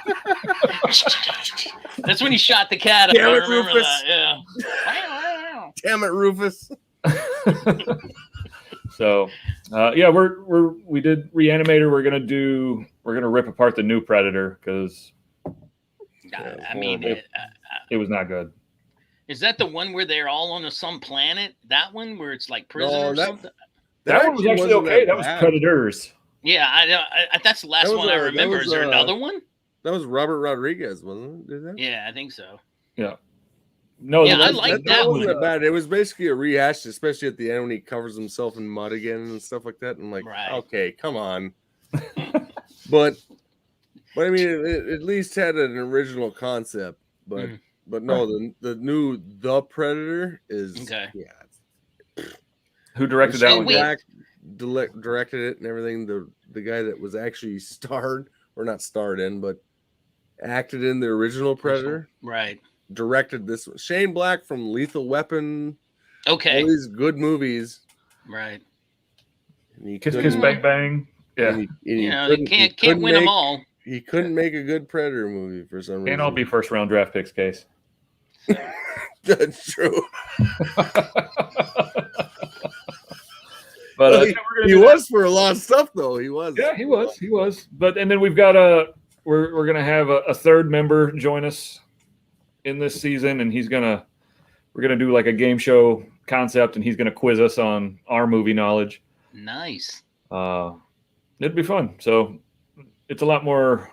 That's when he shot the cat. Damn it, Rufus! That. Yeah. Damn it, Rufus! So, we did Reanimator. We're gonna rip apart the new Predator because I mean it was not good. Is that the one where they're all on some planet? That one where it's like prison or something? That one was actually okay. That was Predators. Yeah, I that's the last one I remember. Is there another one? That was Robert Rodriguez, wasn't it? Yeah, I think so. Yeah. No, Yeah, I that- like that that wasn't one. that bad. It was basically a rehash, especially at the end when he covers himself in mud again and stuff like that. And like, Right. okay, come on. but I mean, it at least had an original concept. But Mm. but no, the new The Predator is Okay. yeah. Who directed that Shane one? wait. guys? Black directed it and everything. The guy that was actually starred or not starred in, but acted in the original Predator. Right. Directed this one. Shane Black from Lethal Weapon. Okay. All these good movies. Right. And he Kiss Kiss couldn't- Bang Bang. Yeah, and he You know, couldn't- you he can't couldn't win them make- all. He couldn't make a good Predator movie for some reason. can't all be first round draft picks, Case. That's true. But He was for a lot of stuff, though. He was. Yeah, he was. He was. But and then we've got we're gonna have a third member join us in this season, and we're gonna do like a game show concept, and he's gonna quiz us on our movie knowledge. Nice. It'd be fun. So it's a lot more.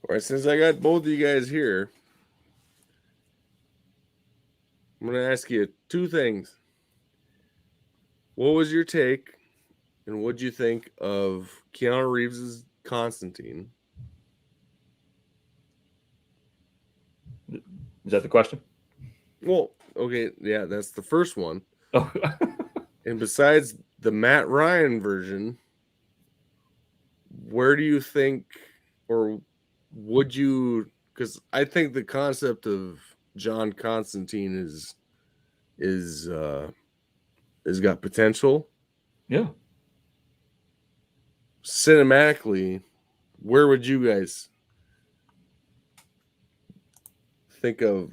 All right, since I got both of you guys here, I'm going to ask you two things. What was your take, and what do you think of Keanu Reeves' Constantine? Is that the question? Well, okay, yeah, that's the first one. Oh. And besides the Matt Ryan version, where do you think, or would you? Because I think the concept of John Constantine is got potential. Yeah. Cinematically, where would you guys think of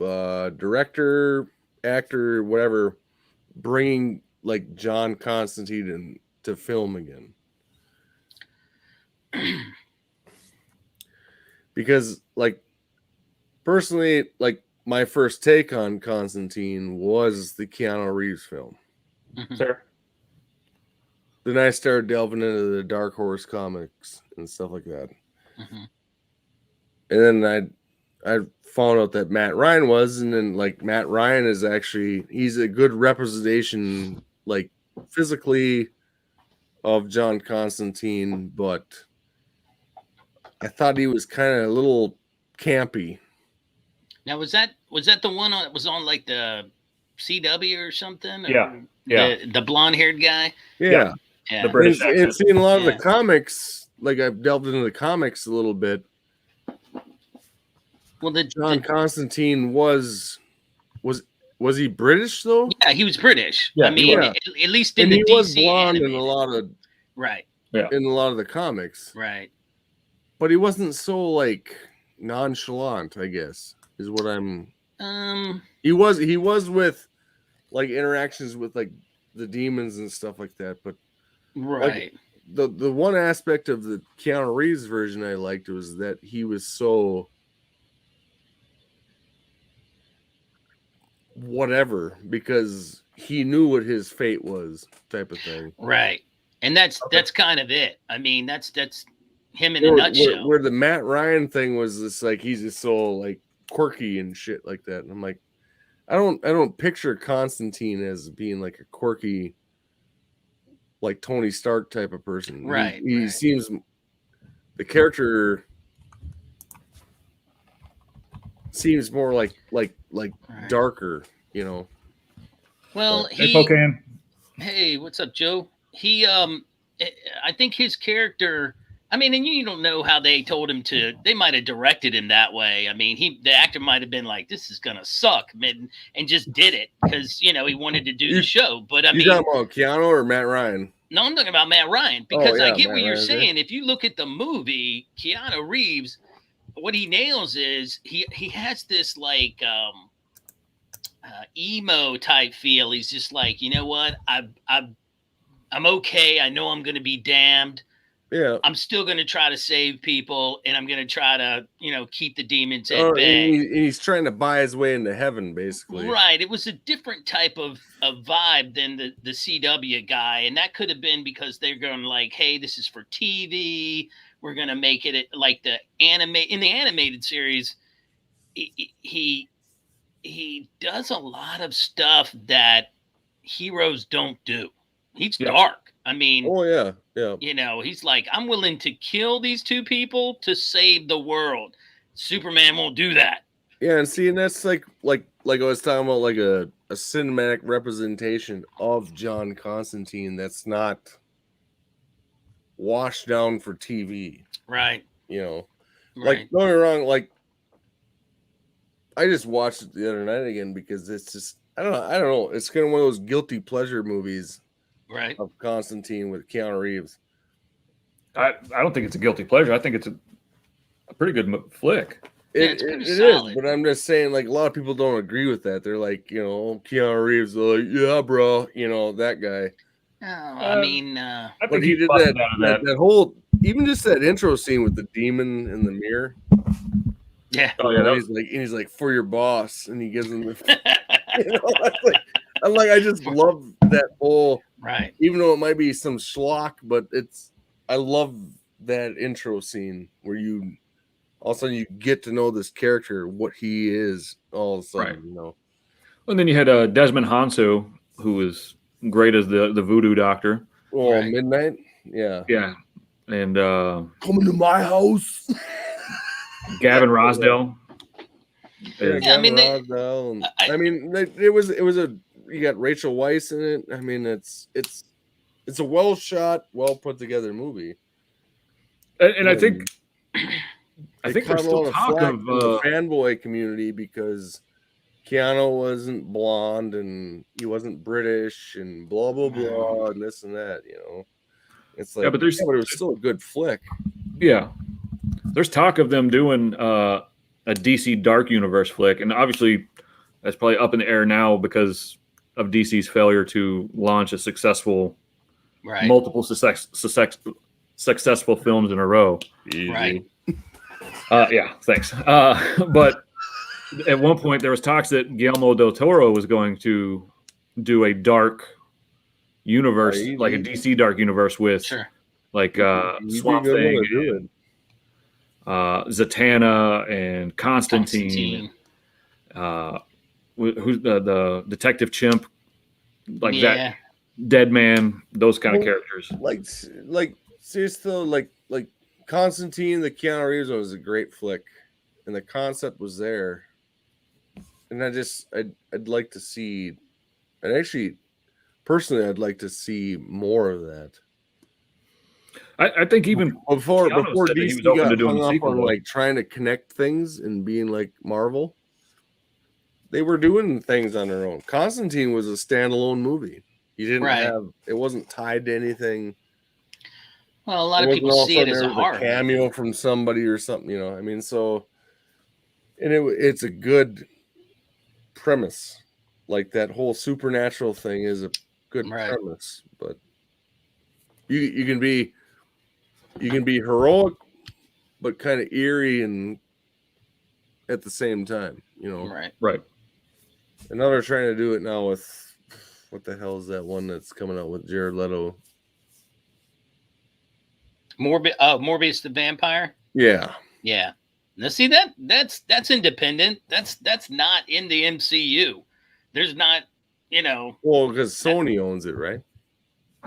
director, actor, whatever, bringing like John Constantine to film again? Because like personally, like my first take on Constantine was the Keanu Reeves film. Sir. Then I started delving into the Dark Horse comics and stuff like that. Mm-hmm. And then I found out that Matt Ryan was, and then like Matt Ryan is actually, he's a good representation, like physically, of John Constantine, but I thought he was kind of a little campy. Now was that the one that was on like the CW or something? Or Yeah. The blonde haired guy. Yeah. Yeah. The British And accent. seeing a lot of the Yeah. comics, like I've delved into the comics a little bit. Well, John Constantine was he British though? yeah, he was British. Yeah, I mean, yeah. at least in And the he DC was blonde in animated. a lot of Right. in a lot of the comics. Right. But he wasn't so like nonchalant, I guess, is what I'm. He was with like interactions with like the demons and stuff like that. But Right. like, the one aspect of the Keanu Reeves version I liked was that he was so whatever because he knew what his fate was, type of thing. Right. And that's kind of it. I mean, that's him in a nutshell. Where the Matt Ryan thing was this like he's just so like quirky and shit like that. And I'm like, I don't picture Constantine as being like a quirky, like Tony Stark type of person. Right. He seems, the character seems more like Right. darker, you know. Well, Hey, Pocan. Hey, what's up, Joe? I think his character, I mean, and you don't know how they told him to, they might have directed him that way. I mean, the actor might have been like, this is going to suck, man, and just did it because, he wanted to do the show. But I You mean, talking about Keanu or Matt Ryan? no, I'm talking about Matt Ryan because I get Matt what you're Ryan, saying. If you look at the movie, Keanu Reeves, what he nails is he has this like emo type feel. He's just like, you know what? I'm okay. I know I'm going to be damned. Yeah. I'm still going to try to save people, and I'm going to try to, keep the demons at And bay. he's trying to buy his way into heaven, basically. Right. It was a different type of vibe than the CW guy, and that could have been because they're going like, hey, this is for TV. We're going to make it like in the animated series. He he does a lot of stuff that heroes don't do. He's Yeah. dark. I mean, Oh yeah, yeah. you know, he's like, I'm willing to kill these two people to save the world. Superman won't do that. Yeah, and see, and that's like I was talking about, like a cinematic representation of John Constantine that's not washed down for TV. Right. You know, Right. like, don't get me wrong, like I just watched it the other night again because it's just I don't know. It's kind of one of those guilty pleasure movies, Right. of Constantine with Keanu Reeves. I don't think it's a guilty pleasure. I think it's a pretty good flick. It's It pretty is, solid. but I'm just saying, like, a lot of people don't agree with that. They're like, you know, Keanu Reeves, they're like, yeah, bro, you know, that guy. Oh, I mean, I But think he did busted that, out of that whole, even just that intro scene with the demon in the mirror. yeah. Oh yeah, You know, that he's like, for your boss, and he gives him the, you know, I'm like, I just love that whole, right. even though it might be some schlock, but I love that intro scene where all of a sudden you get to know this character, what he is, all of a sudden, Right. you know. And then you had Desmond Hanso, who was great as the voodoo doctor. Oh, Right. Midnight, yeah, Yeah, and coming to my house. Gavin Rosdale. Yeah, I mean, Rosdell, I mean, it was you got Rachel Weisz in it. I mean, it's a well shot, well put together movie. And I think It there's caught a still lot of talk flack of from the fanboy community because Keanu wasn't blonde and he wasn't British and blah blah blah and this and that. You know, it's like, but it was still a good flick. Yeah, there's talk of them doing a DC Dark Universe flick, and obviously that's probably up in the air now because of DC's failure to launch a successful, multiple successful films in a row. Easy. Right. Yeah, thanks. But at one point there was talks that Guillermo del Toro was going to do a dark universe, like a DC Dark Universe with like Swamp Thing, Zatanna, and Constantine. Who's the Detective Chimp, like that, Dead Man, those kind of characters. Like seriously, like Constantine, the Keanu Reeves one was a great flick, and the concept was there. And I'd like to see, and actually, personally, I'd like to see more of that. I think even before DC got hung up on like trying to connect things and being like Marvel, they were doing things on their own. Constantine was a standalone movie. You didn't have, it wasn't tied to anything. Well, a lot of people see it as a horror cameo from somebody or something, you know. I mean, so, and it's a good premise. Like that whole supernatural thing is a good premise, but you can be heroic, but kind of eerie and at the same time, you know. Right. And now they're trying to do it now with, what the hell is that one that's coming out with Jared Leto? Morbius the Vampire. Yeah. Now see that's independent. That's not in the MCU. There's not, you know. Well, because Sony owns it, right?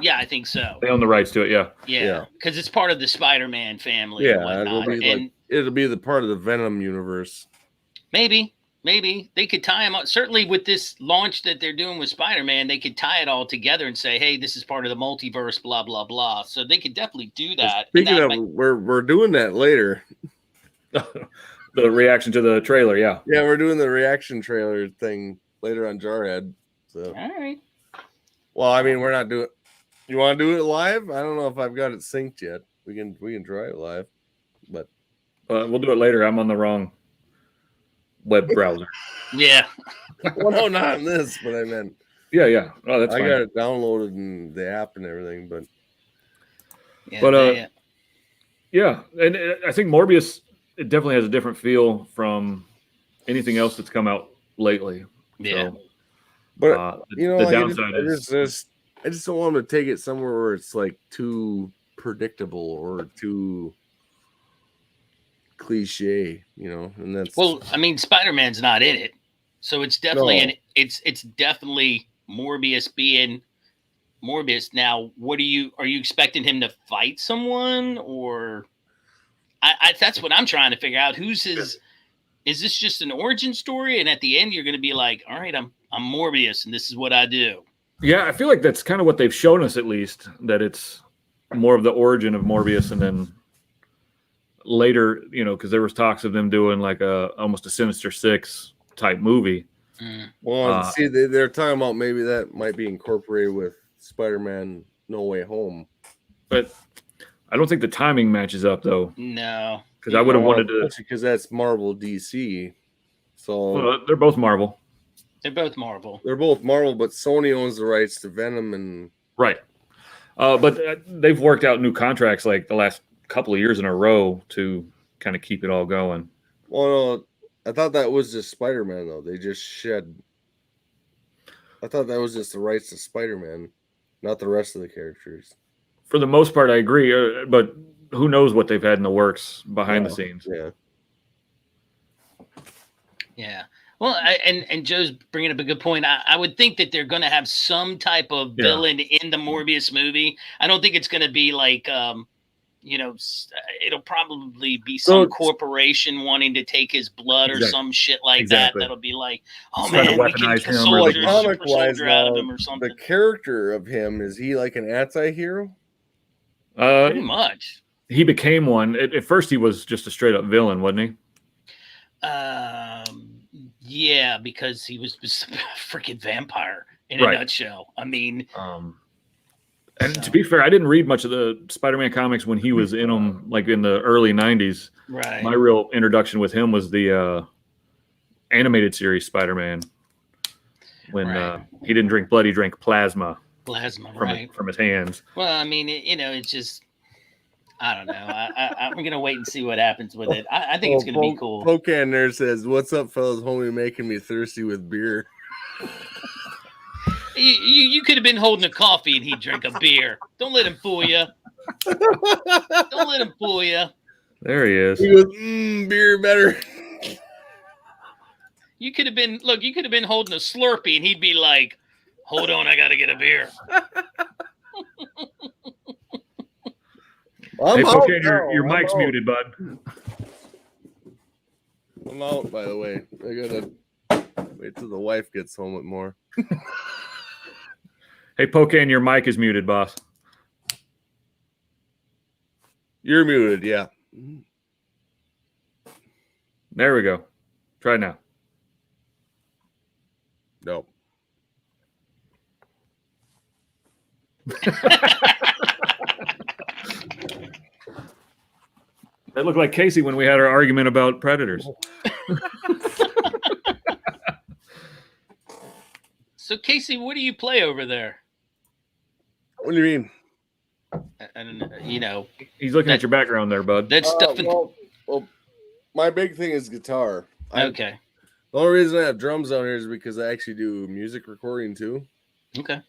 Yeah, I think so. They own the rights to it. Yeah. Because it's part of the Spider-Man family. Yeah, and whatnot. it'll be the part of the Venom universe. Maybe they could tie them up. Certainly with this launch that they're doing with Spider-Man, they could tie it all together and say, hey, this is part of the multiverse, blah, blah, blah. So they could definitely do that. Speaking of, we're doing that later. The reaction to the trailer, yeah. Yeah, we're doing the reaction trailer thing later on Jarhead. So. All right. Well, I mean, we're not doing. You want to do it live? I don't know if I've got it synced yet. We can try it live, but we'll do it later. I'm on the wrong web browser. Yeah. Well, no, not on this, but I meant. Yeah. Oh, that's fine. I got it downloaded in the app and everything, but. Yeah, and I think Morbius, it definitely has a different feel from anything else that's come out lately. Yeah. So, but you know, the downside is I just don't want them to take it somewhere where it's like too predictable or too cliche, you know. And that's I mean, Spider-Man's not in it. So it's definitely it's definitely Morbius being Morbius. Now, are you expecting him to fight someone, or that's what I'm trying to figure out. Who's his? Is this just an origin story, and at the end you're going to be like, all right, I'm Morbius, and this is what I do. Yeah, I feel like that's kind of what they've shown us, at least, that it's more of the origin of Morbius, and then later, because there was talks of them doing like almost a Sinister Six type movie. Well, see, they're talking about maybe that might be incorporated with Spider-Man No Way Home. But I don't think the timing matches up, though. No. Because I would have wanted to. Because that's Marvel DC. So they're both Marvel. They're both Marvel. They're both Marvel, but Sony owns the rights to Venom and right. But they've worked out new contracts like the last couple of years in a row to kind of keep it all going. Well, no, I thought that was just Spider-Man though. They just shed. I thought that was just the rights to Spider-Man, not the rest of the characters. For the most part, I agree. But who knows what they've had in the works behind the scenes? Yeah. Yeah. Well, and Joe's bringing up a good point. I would think that they're going to have some type of villain in the Morbius movie. I don't think it's going to be like, it'll probably be some corporation wanting to take his blood or some shit like that. That'll be like, oh man, we can get soldier out of him or something. The character of him, is he like an anti-hero? Pretty much. He became one. At first, he was just a straight up villain, wasn't he? Yeah, because he was just a freaking vampire in a nutshell. I mean, and to be fair, I didn't read much of the Spider-Man comics when he was in them, like in the early '90s. Right. My real introduction with him was the animated series Spider-Man, when he didn't drink blood, he drank plasma. From his hands. Well, I mean, it's just, I don't know. I'm going to wait and see what happens with it. I think it's going to be cool. Pocan there says, "What's up, fellas? Homie making me thirsty with beer." You could have been holding a coffee and he'd drink a beer. Don't let him fool you. Don't let him fool you. There he is. He goes, beer better. You could have been holding a Slurpee and he'd be like, hold on, I got to get a beer. Hey, okay, your mic's muted, bud. I'm out, by the way. I gotta wait till the wife gets home with more. Hey, Pocan, your mic is muted, boss. You're muted, yeah. There we go. Try now. No. That looked like Casey when we had our argument about predators. So, Casey, what do you play over there? What do you mean? And he's looking at your background there, bud. That stuff. Well, my big thing is guitar. Okay. The only reason I have drums on here is because I actually do music recording too. Okay.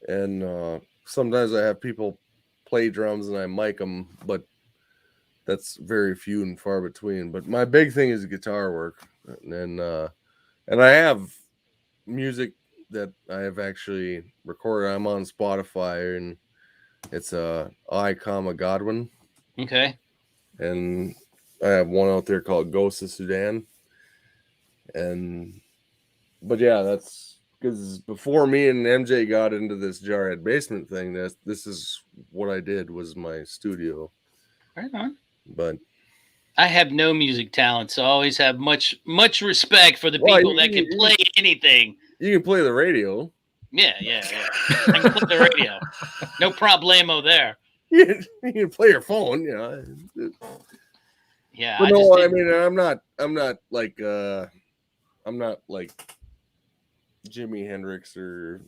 And sometimes I have people play drums and I mic them, but that's very few and far between. But my big thing is guitar work, and I have music that I have actually recorded. I'm on Spotify, and it's I, Godwin. Okay. And I have one out there called Ghost of Sudan. But yeah, that's because before me and MJ got into this Jarhead Basement thing, this is what I did, was my studio. Right on. But I have no music talent, so I always have much respect for the people that can play anything. You can play the radio. Yeah. I can play the radio. No problemo there. You can play your phone, Yeah. But no, I mean, I'm not like Jimi Hendrix or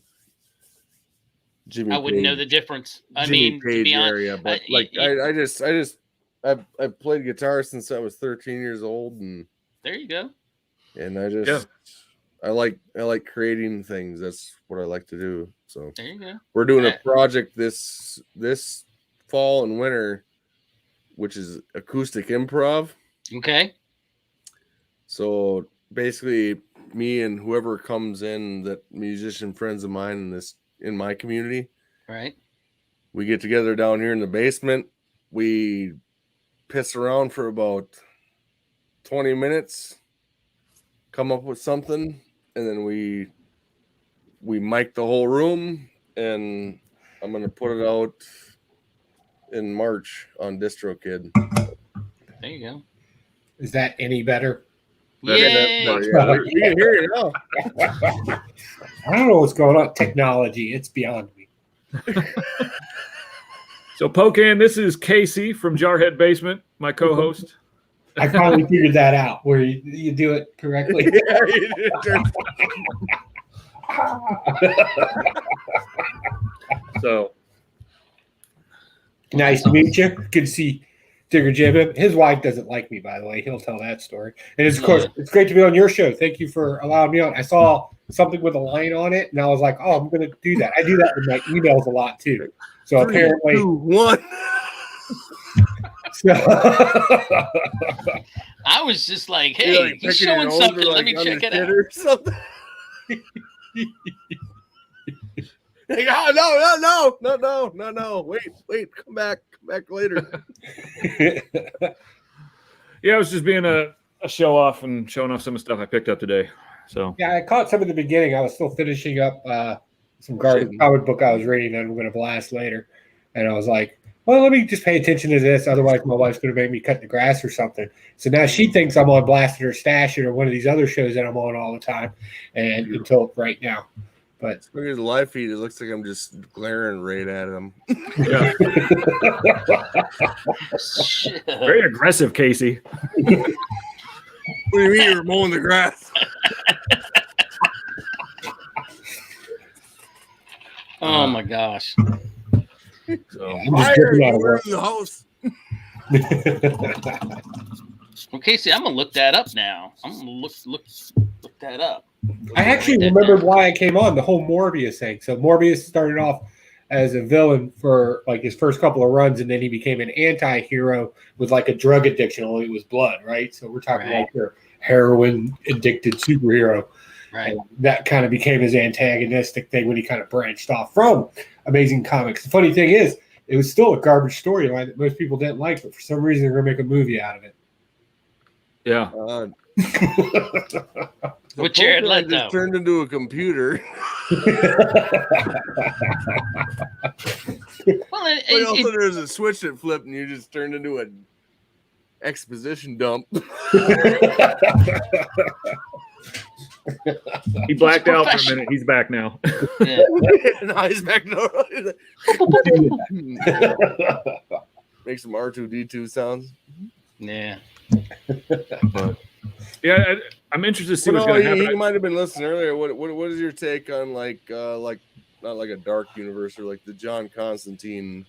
Jimmy. I wouldn't know the difference. To be honest, but I've played guitar since I was 13 years old, and there you go. And I like creating things. That's what I like to do. So there you go. We're doing a project this fall and winter, which is acoustic improv. Okay. So basically, me and whoever comes in, that musician friends of mine in my community, right? We get together down here in the basement. We piss around for about 20 minutes, come up with something, and then we mic the whole room, and I'm gonna put it out in March on DistroKid. There you go. Is that any better? Yay! Yeah, you can hear it now. I don't know what's going on. Technology, it's beyond me. So, Pocan, this is Casey from Jarhead Basement, my co-host. I finally figured that out, where you do it correctly. Yeah, you did. So, Nice to meet you. Good to see Digger Jim. His wife doesn't like me, by the way. He'll tell that story. And it's, of course, it's great to be on your show. Thank you for allowing me on. I saw something with a line on it, and I was like, oh, I'm going to do that. I do that with my emails a lot, too. So 3, apparently. 2, 1. So, I was just like, hey, he's showing something. Let me check it out. Or something. Like, oh, no. Wait, come back later. yeah, I was just being a show off and showing off some of the stuff I picked up today. So yeah, I caught some at the beginning. I was still finishing up some garbage comic book I was reading that I'm going to blast later. And I was like, well, let me just pay attention to this. Otherwise, my wife's going to make me cut the grass or something. So now she thinks I'm on Blasted or Stash It or one of these other shows that I'm on all the time. And until right now. But look at his live feed. It looks like I'm just glaring right at him. yeah. Very aggressive, Casey. What do you mean you're mowing the grass? Oh my gosh. So, I'm just dripping out of work. the house. Well, Casey, I'm gonna look that up now. I'm gonna look that up. I actually remembered why I came on, the whole Morbius thing. So Morbius started off as a villain for like his first couple of runs, and then he became an anti-hero with like a drug addiction, only it was blood, right? So we're talking like your heroin addicted superhero. Right. And that kind of became his antagonistic thing when he kind of branched off from Amazing Comics. The funny thing is, it was still a garbage storyline that most people didn't like, but for some reason they're going to make a movie out of it. yeah. With Jared Leto. Just turned into a computer. Well, But also there's a switch that flipped and you just turned into an exposition dump. He blacked out for a minute. He's back now. Yeah. Now he's back. No, make some R2D2 sounds. Yeah. But yeah, I'm interested to see what's going to happen. You might have been listening earlier. What is your take on like not like a dark universe or like the John Constantine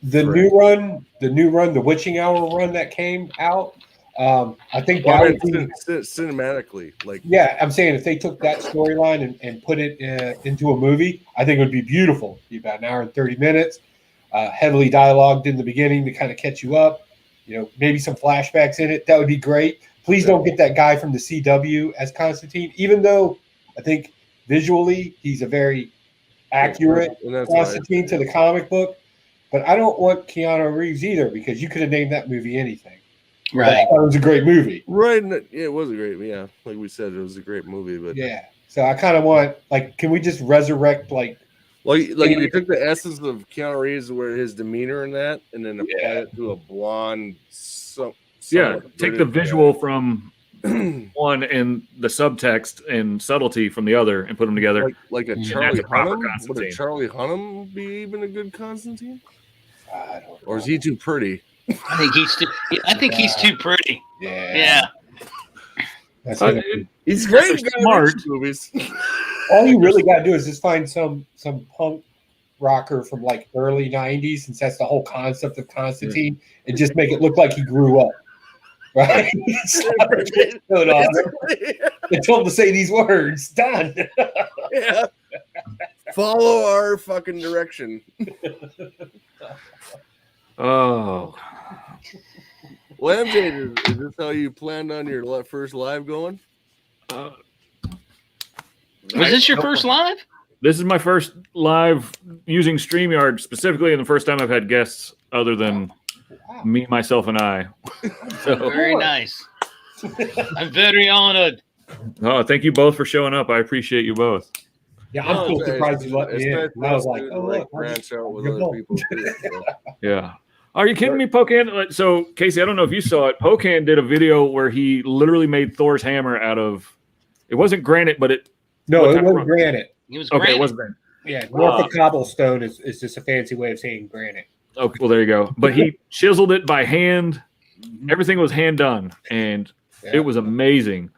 the new run, the Witching Hour run that came out? I think cinematically, like I'm saying if they took that storyline and put it into a movie, I think it would be beautiful. It'd be about an hour and 30 minutes, heavily dialogued in the beginning to kind of catch you up. You know, maybe some flashbacks in it. That would be great. Please don't get that guy from the CW as Constantine, even though I think visually he's a very accurate Constantine to the comic book. But I don't want Keanu Reeves either, because you could have named that movie anything. Right. It was a great movie. Right. Yeah, it was a great. Yeah, like we said, it was a great movie. But yeah, so I kind of want can we just resurrect like if you took the essence of Keanu Reeves, where his demeanor and that, and then apply it to a blonde. Take the visual from one and the subtext and subtlety from the other, and put them together. Like a Charlie Hunnam. Would a Charlie Hunnam be even a good Constantine? I don't know. Or is he too pretty? I think he's too pretty. Yeah. He's great. Smart movies. All you really got to do is just find some punk rocker from like early 90s, since that's the whole concept of Constantine, and just make it look like he grew up. Right? They told him to say these words. Done. Yeah. Follow our fucking direction. Oh. Well, MJ, is this how you planned on your first live going? Was this your first live? This is my first live using StreamYard specifically, and the first time I've had guests other than me, myself, and I. So very nice. I'm very honored. Oh, thank you both for showing up. I appreciate you both. Yeah, I'm still surprised you let me in. I was like, oh, look, branch out with other people too. So. Yeah. Are you kidding me, Pocan? So, Casey, I don't know if you saw it. Pocan did a video where he literally made Thor's hammer out of. It wasn't granite, but it. No, it wasn't granite. It was okay. granite. It wasn't granite. Yeah, Norfolk cobblestone is just a fancy way of saying granite. Okay, well there you go. But he chiseled it by hand. Everything was hand done, and it was amazing.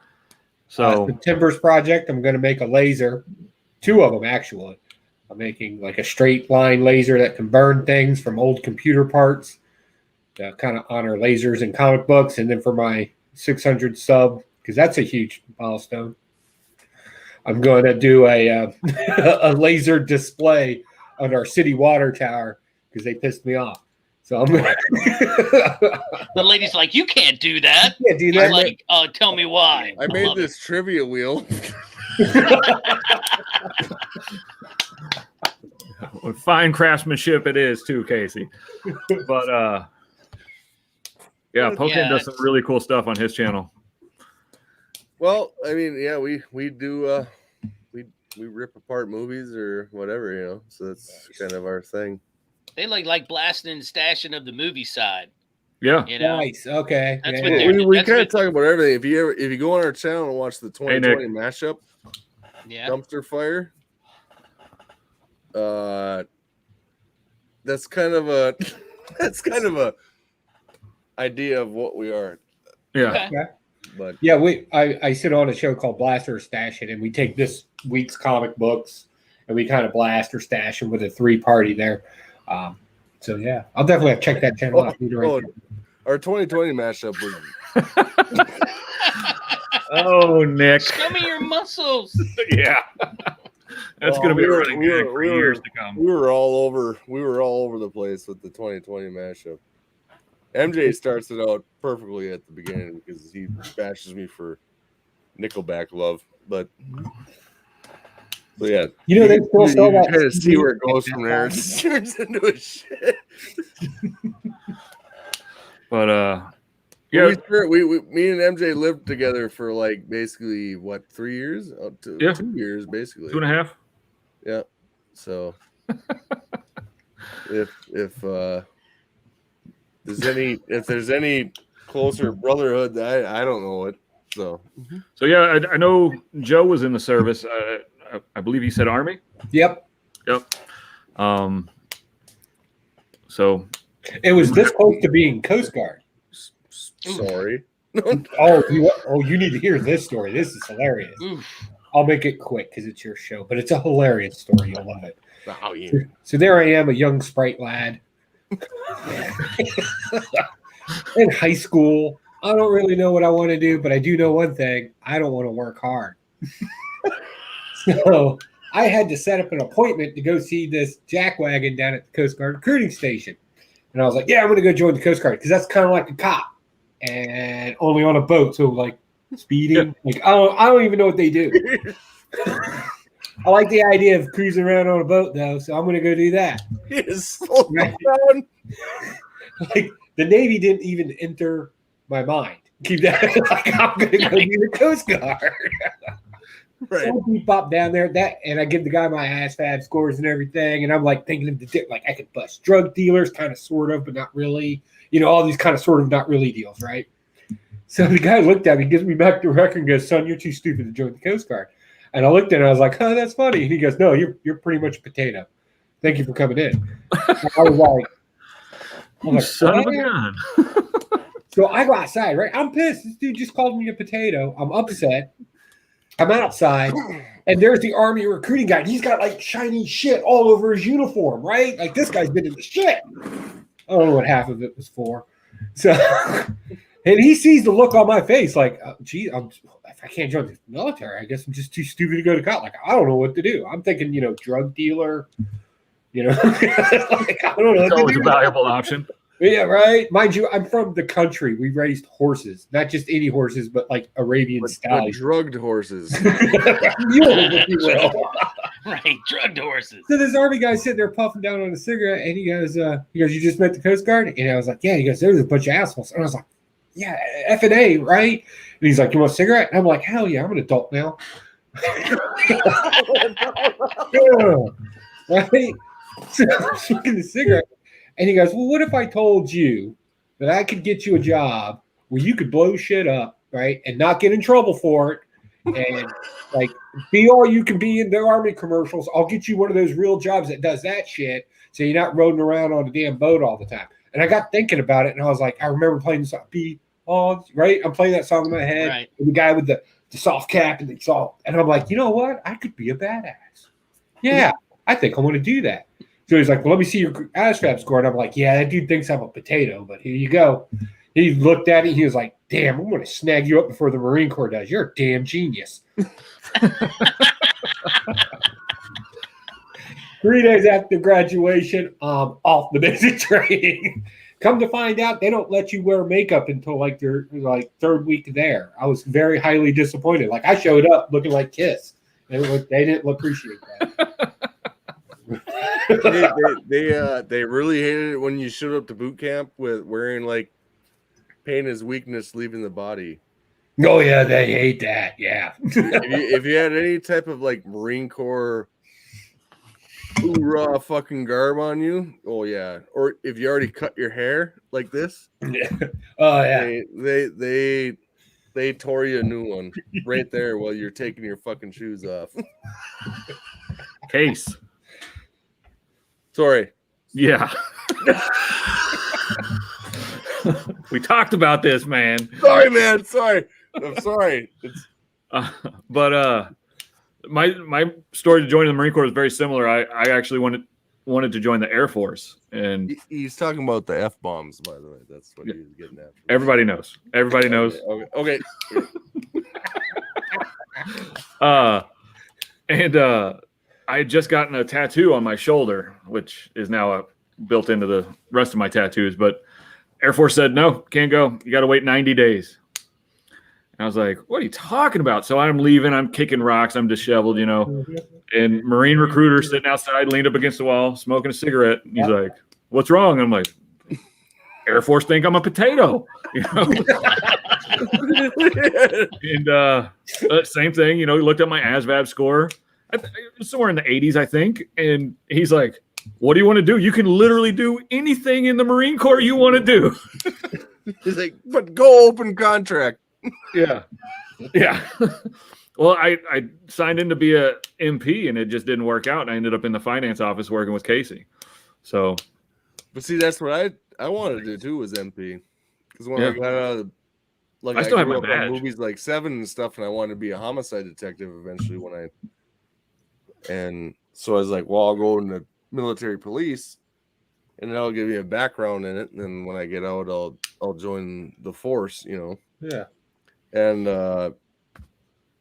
So the Timbers project, I'm going to make a laser, 2 of them actually. I'm making like a straight line laser that can burn things from old computer parts, to kind of honor lasers in comic books, and then for my 600 sub, because that's a huge milestone, I'm going to do a a laser display on our city water tower because they pissed me off. So I'm gonna the lady's like, you can't do that. Yeah, do that. Like, tell me why. I made this trivia wheel. Fine craftsmanship it is too, Casey. But yeah, Pocan does some really cool stuff on his channel. Well, I mean, yeah, we do we rip apart movies or whatever, you know. So that's kind of our thing. They like blasting and stashing of the movie side. Yeah. You know? Nice. Okay. That's yeah. what they're We kind of talk about everything. If you go on our channel and watch the 2020 mashup, dumpster fire, that's kind of a idea of what we are. Yeah. Okay. But yeah, I sit on a show called Blast or Stash It, and we take this week's comic books and we kind of blast or stash them with a 3-party there. So yeah, I'll definitely have to check that channel out. Our 2020 mashup was. Oh, Nick! Show me your muscles. Yeah, that's going to be really good for years to come. We were all over the place with the 2020 mashup. MJ starts it out perfectly at the beginning because he bashes me for Nickelback love, but yeah, you know, they still sell that. Kind of see where it goes from there. It turns into a shit. But yeah, me and MJ lived together for like basically what 3 years? 2 years, basically 2.5. Yeah. So if there's any closer brotherhood, I don't know it. So yeah, I know Joe was in the service. I believe he said Army. Yep. So it was this close to being Coast Guard. Sorry. You need to hear this story. This is hilarious. Oof. I'll make it quick because it's your show, but it's a hilarious story. You'll love it. Oh, yeah. So there I am, a young sprite lad in high school. I don't really know what I want to do, but I do know one thing. I don't want to work hard. So I had to set up an appointment to go see this jackwagon down at the Coast Guard recruiting station. And I was like, yeah, I'm going to go join the Coast Guard because that's kind of like a cop and only on a boat. So like speeding, like I don't even know what they do. I like the idea of cruising around on a boat though. So I'm going to go do that. Like the Navy didn't even enter my mind. Keep that like I'm going to go do the Coast Guard. Right. So we pop down there and I give the guy my ASVAB scores and everything, and I'm like thinking of like I could bust drug dealers, kind of, sort of, but not really. You know, all these kind of, sort of, not really deals, right? So the guy looked at me, gives me back the record, and goes, "Son, you're too stupid to join the Coast Guard." And I looked at him, I was like, "Oh, that's funny." And he goes, "No, you're pretty much a potato. Thank you for coming in." I was like, "Son of a gun." So I go outside, right? I'm pissed. This dude just called me a potato. I'm upset. I'm outside, and there's the Army recruiting guy. He's got like shiny shit all over his uniform, right? Like this guy's been in the shit. I don't know what half of it was for. So, and he sees the look on my face, like, "Gee, if I can't join the military, I guess I'm just too stupid to go to college. Like, I don't know what to do." I'm thinking, drug dealer. Like, I don't know. It's always a valuable option. Yeah, right. Mind you, I'm from the country. We raised horses, not just any horses, but like Arabian style. Drugged horses. Mules, if you will. Right, drugged horses. So this army guy sitting there puffing down on a cigarette, and he goes, "You just met the Coast Guard?" And I was like, "Yeah." He goes, "There's a bunch of assholes," and I was like, "Yeah, F&A, right?" And he's like, "You want a cigarette?" And I'm like, "Hell yeah, I'm an adult now." Right? So I'm smoking the cigarette. And he goes, "Well, what if I told you that I could get you a job where you could blow shit up, right, and not get in trouble for it, and like be all you can be in the Army commercials? I'll get you one of those real jobs that does that shit, so you're not rolling around on a damn boat all the time." And I got thinking about it, and I was like, I remember playing the song, "Be all," right? I'm playing that song in my head, right. And the guy with the soft cap and the salt, and I'm like, you know what? I could be a badass. Yeah, I think I want to do that. So he's like, "Well, let me see your ASVAB score." And I'm like, "Yeah, that dude thinks I'm a potato, but here you go." He looked at it. He was like, "Damn, I'm going to snag you up before the Marine Corps does. You're a damn genius." 3 days after graduation, off the basic training. Come to find out, they don't let you wear makeup until like your third week there. I was very highly disappointed. Like I showed up looking like Kiss. They didn't appreciate that. They really hated it when you showed up to boot camp with wearing like pain is weakness leaving the body. Oh yeah, they hate that. Yeah. if you had any type of like Marine Corps hoorah fucking garb on you, oh yeah, or if you already cut your hair like this, Yeah. Oh yeah. They tore you a new one right there while you're taking your fucking shoes off. Case. Sorry. Yeah. We talked about this, man. Sorry, man. Sorry. I'm sorry. But my story to joining the Marine Corps is very similar. I actually wanted to join the Air Force, and he's talking about the F-bombs, by the way. That's what he was getting at. Everybody knows. Everybody knows. Okay. I had just gotten a tattoo on my shoulder, which is now built into the rest of my tattoos. But Air Force said, "No, can't go. You got to wait 90 days." And I was like, "What are you talking about?" So I'm leaving. I'm kicking rocks. I'm disheveled, And Marine recruiter sitting outside, leaned up against the wall, smoking a cigarette. And he's like, "What's wrong?" I'm like, "Air Force think I'm a potato." And same thing, he looked at my ASVAB score. Somewhere in the 80s, I think. And he's like, "What do you want to do? You can literally do anything in the Marine Corps you want to do." He's like, "But go open contract." Yeah. Well, I signed in to be a MP, and it just didn't work out. And I ended up in the finance office working with Casey. So, but see, that's what I wanted to do too, was MP. Because when I got out of I still have my badge. Movies like Seven and stuff, and I wanted to be a homicide detective eventually and so I was like, well, I'll go into military police, and that'll give me a background in it. And then when I get out, I'll join the force, Yeah. And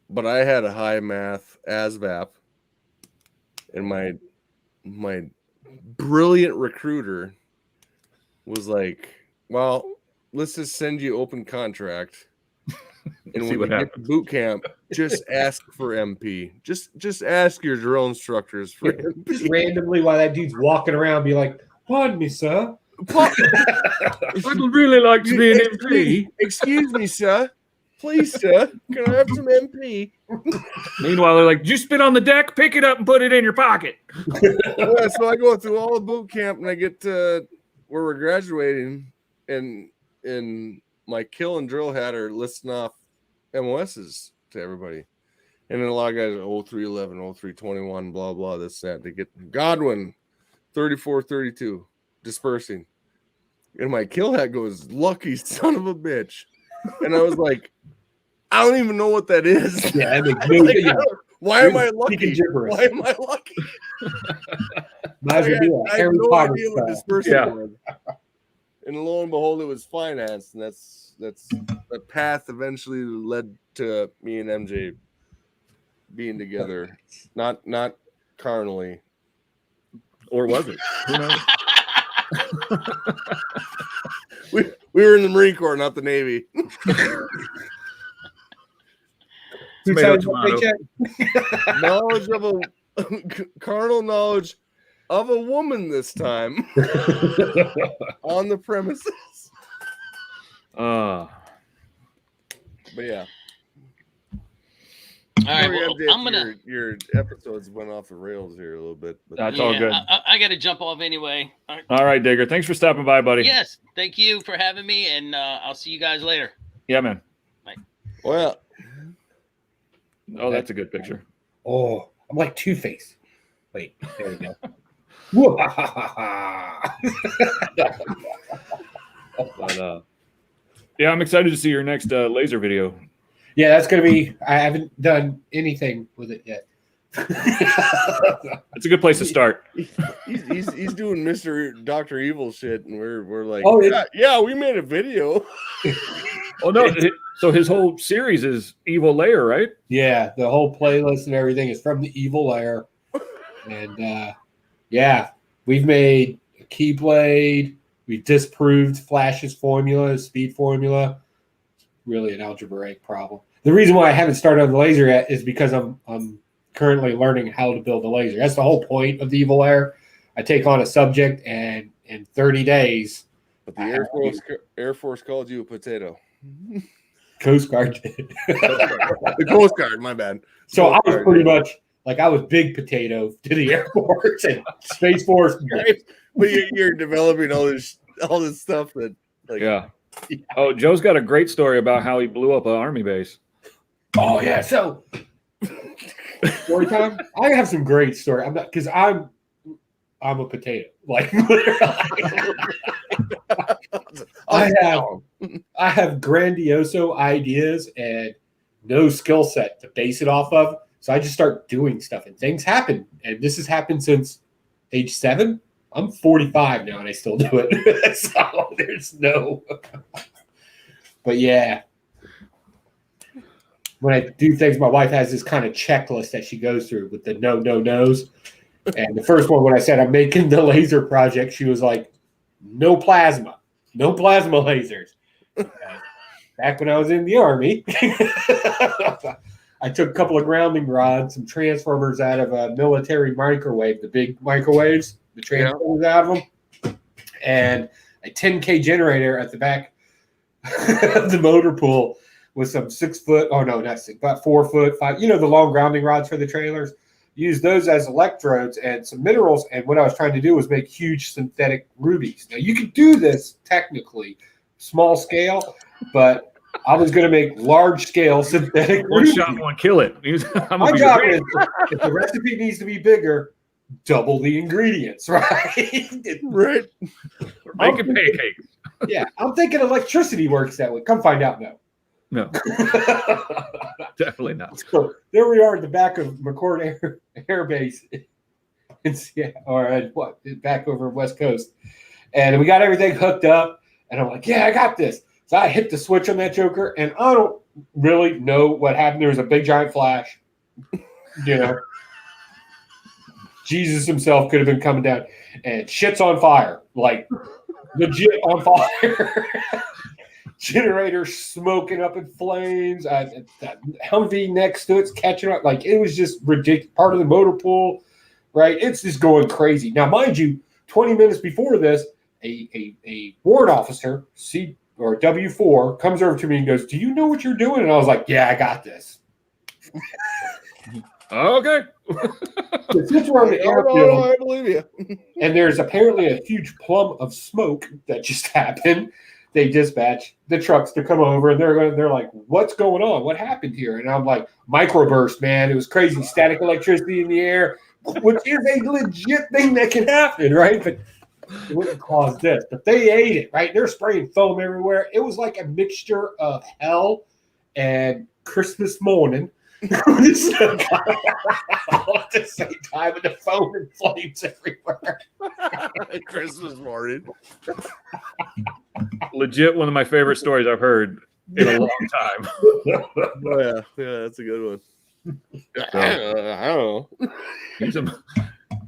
but I had a high math ASVAB, and my brilliant recruiter was like, "Well, let's just send you open contract, and when you get to boot camp, just ask for MP. Just ask your drill instructors for MP." Just randomly while that dude's walking around, be like, "Pardon me, sir. I'd really like to be an MP." Excuse me, sir. Please, sir. Can I have some MP? Meanwhile, they're like, "Did you spit on the deck? Pick it up and put it in your pocket." Yeah, so I go through all the boot camp, and I get to where we're graduating, and my kill and drill hat are listing off MOSs to everybody. And then a lot of guys are 0311, 0321, blah, blah, this, that. They get Godwin, 3432, dispersing. And my kill hat goes, "Lucky son of a bitch." And I was like, I don't even know what that is. Yeah, why am I lucky? Why am I lucky? I had no idea what dispersing was. And lo and behold, it was finance, and that's the path eventually led to me and MJ being together, not carnally, or was it? Who knows? We were in the Marine Corps, not the Navy. Tomato, Tomato. tomato. Knowledge of a carnal knowledge of a woman this time on the premises. Uh, But yeah. All right, Sorry, well, MJ, I'm gonna. your episodes went off the rails here a little bit. But That's all good. I got to jump off anyway. All right. All right, Digger. Thanks for stopping by, buddy. Yes, thank you for having me, and I'll see you guys later. Yeah, man. well, Oh, that's a good picture. Oh, I'm like Two-Face. Wait, there we go. But, yeah, I'm excited to see your next laser video. Yeah, that's gonna be. I haven't done anything with it yet. It's a good place to start. he's doing Dr. Evil shit, and we're like, Oh, yeah, we made a video. Oh no! So his whole series is Evil Layer, right? Yeah, the whole playlist and everything is from the Evil Layer, and yeah, we've made a Keyblade. We disproved Flash's formula, speed formula. Really an algebraic problem. The reason why I haven't started on the laser yet is because I'm currently learning how to build a laser. That's the whole point of the Evil Layer. I take on a subject, and in 30 days, But the Air Force called you a potato. Coast Guard did. The Coast Guard, my bad. So I Coast was Guard, pretty yeah. much like I was big potato to the Air Force and Space Force. Right? But you're developing all this stuff that, like, Yeah. Oh, Joe's got a great story about how he blew up an army base. Oh yeah. So story time. I have some great story. I'm not because I'm a potato. Like I have grandioso ideas and no skill set to base it off of. So I just start doing stuff and things happen. And this has happened since age 7. I'm 45 now and I still do it. So there's no. But yeah. When I do things, my wife has this kind of checklist that she goes through with the no's. And the first one, when I said I'm making the laser project, she was like, no plasma lasers. Back when I was in the Army, I took a couple of grounding rods, some transformers out of a military microwave, the big microwaves, the transformers out of them, and a 10K generator at the back of the motor pool with some 6 foot, oh no, not 6, about 4 foot, 5, the long grounding rods for the trailers. Use those as electrodes and some minerals. And what I was trying to do was make huge synthetic rubies. Now you could do this technically, small scale, but I was going to make large scale synthetic One rubies. shot, one kill it. My job is, if the recipe needs to be bigger, double the ingredients, right? right. Making pancakes. Yeah, I'm thinking electricity works that way. Come find out, no. No, definitely not. So there we are at the back of McCord Air Base in Seattle, or back over West Coast. And we got everything hooked up. And I'm like, yeah, I got this. So I hit the switch on that joker, and I don't really know what happened. There was a big giant flash. Jesus himself could have been coming down. And shit's on fire. Like, legit on fire. Generator smoking up in flames. That Humvee next to it's catching up. Like, it was just ridiculous. Part of the motor pool, right? It's just going crazy. Now, mind you, 20 minutes before this, a warrant officer, W4, comes over to me and goes, "Do you know what you're doing?" And I was like, "Yeah, I got this." Okay. Since we're on the airfield, I believe you. and there's apparently a huge plum of smoke that just happened. They dispatch the trucks to come over, and they're like, "What's going on? What happened here?" And I'm like, "Microburst, man. It was crazy. Static electricity in the air, which is a legit thing that can happen, right? But it wouldn't cause this. But they ate it, right? They're spraying foam everywhere. It was like a mixture of hell and Christmas morning." All at the same time, and the foam and flames everywhere. Christmas morning. Legit one of my favorite stories I've heard in a long time. Oh, yeah, that's a good one. I don't know.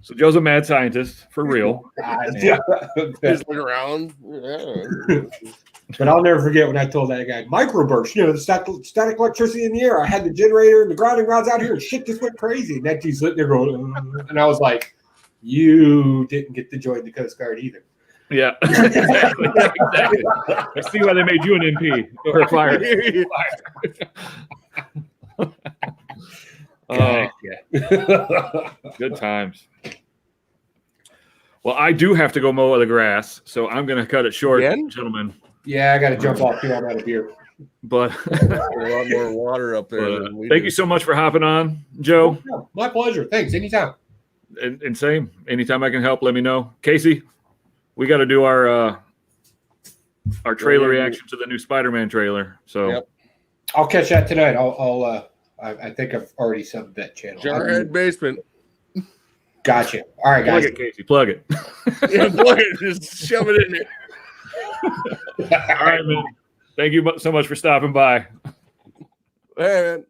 So Joe's a mad scientist for real. Yeah. Just look around. Yeah. But I'll never forget when I told that guy, microburst, the static electricity in the air. I had the generator and the grounding rods out here, and shit just went crazy. And that dude's sitting there going, and I was like, you didn't get to join the Coast Guard either. Yeah, exactly. I see why they made you an MP or a fire. Good times. Well, I do have to go mow the grass, so I'm going to cut it short, gentlemen. Yeah, I got to jump off here. I'm out of beer. But a lot more water up there. Thank you so much for hopping on, Joe. Yeah, my pleasure. Thanks. Anytime. And same. Anytime I can help, let me know. Casey, we got to do our trailer reaction to the new Spider-Man trailer. So I'll catch that tonight. I think I've already subbed that channel. Jarhead Basement. Gotcha. All right, guys. Plug it, Casey. Plug it. Yeah, plug it. Just shove it in there. All right, man. Thank you so much for stopping by. Hey, man.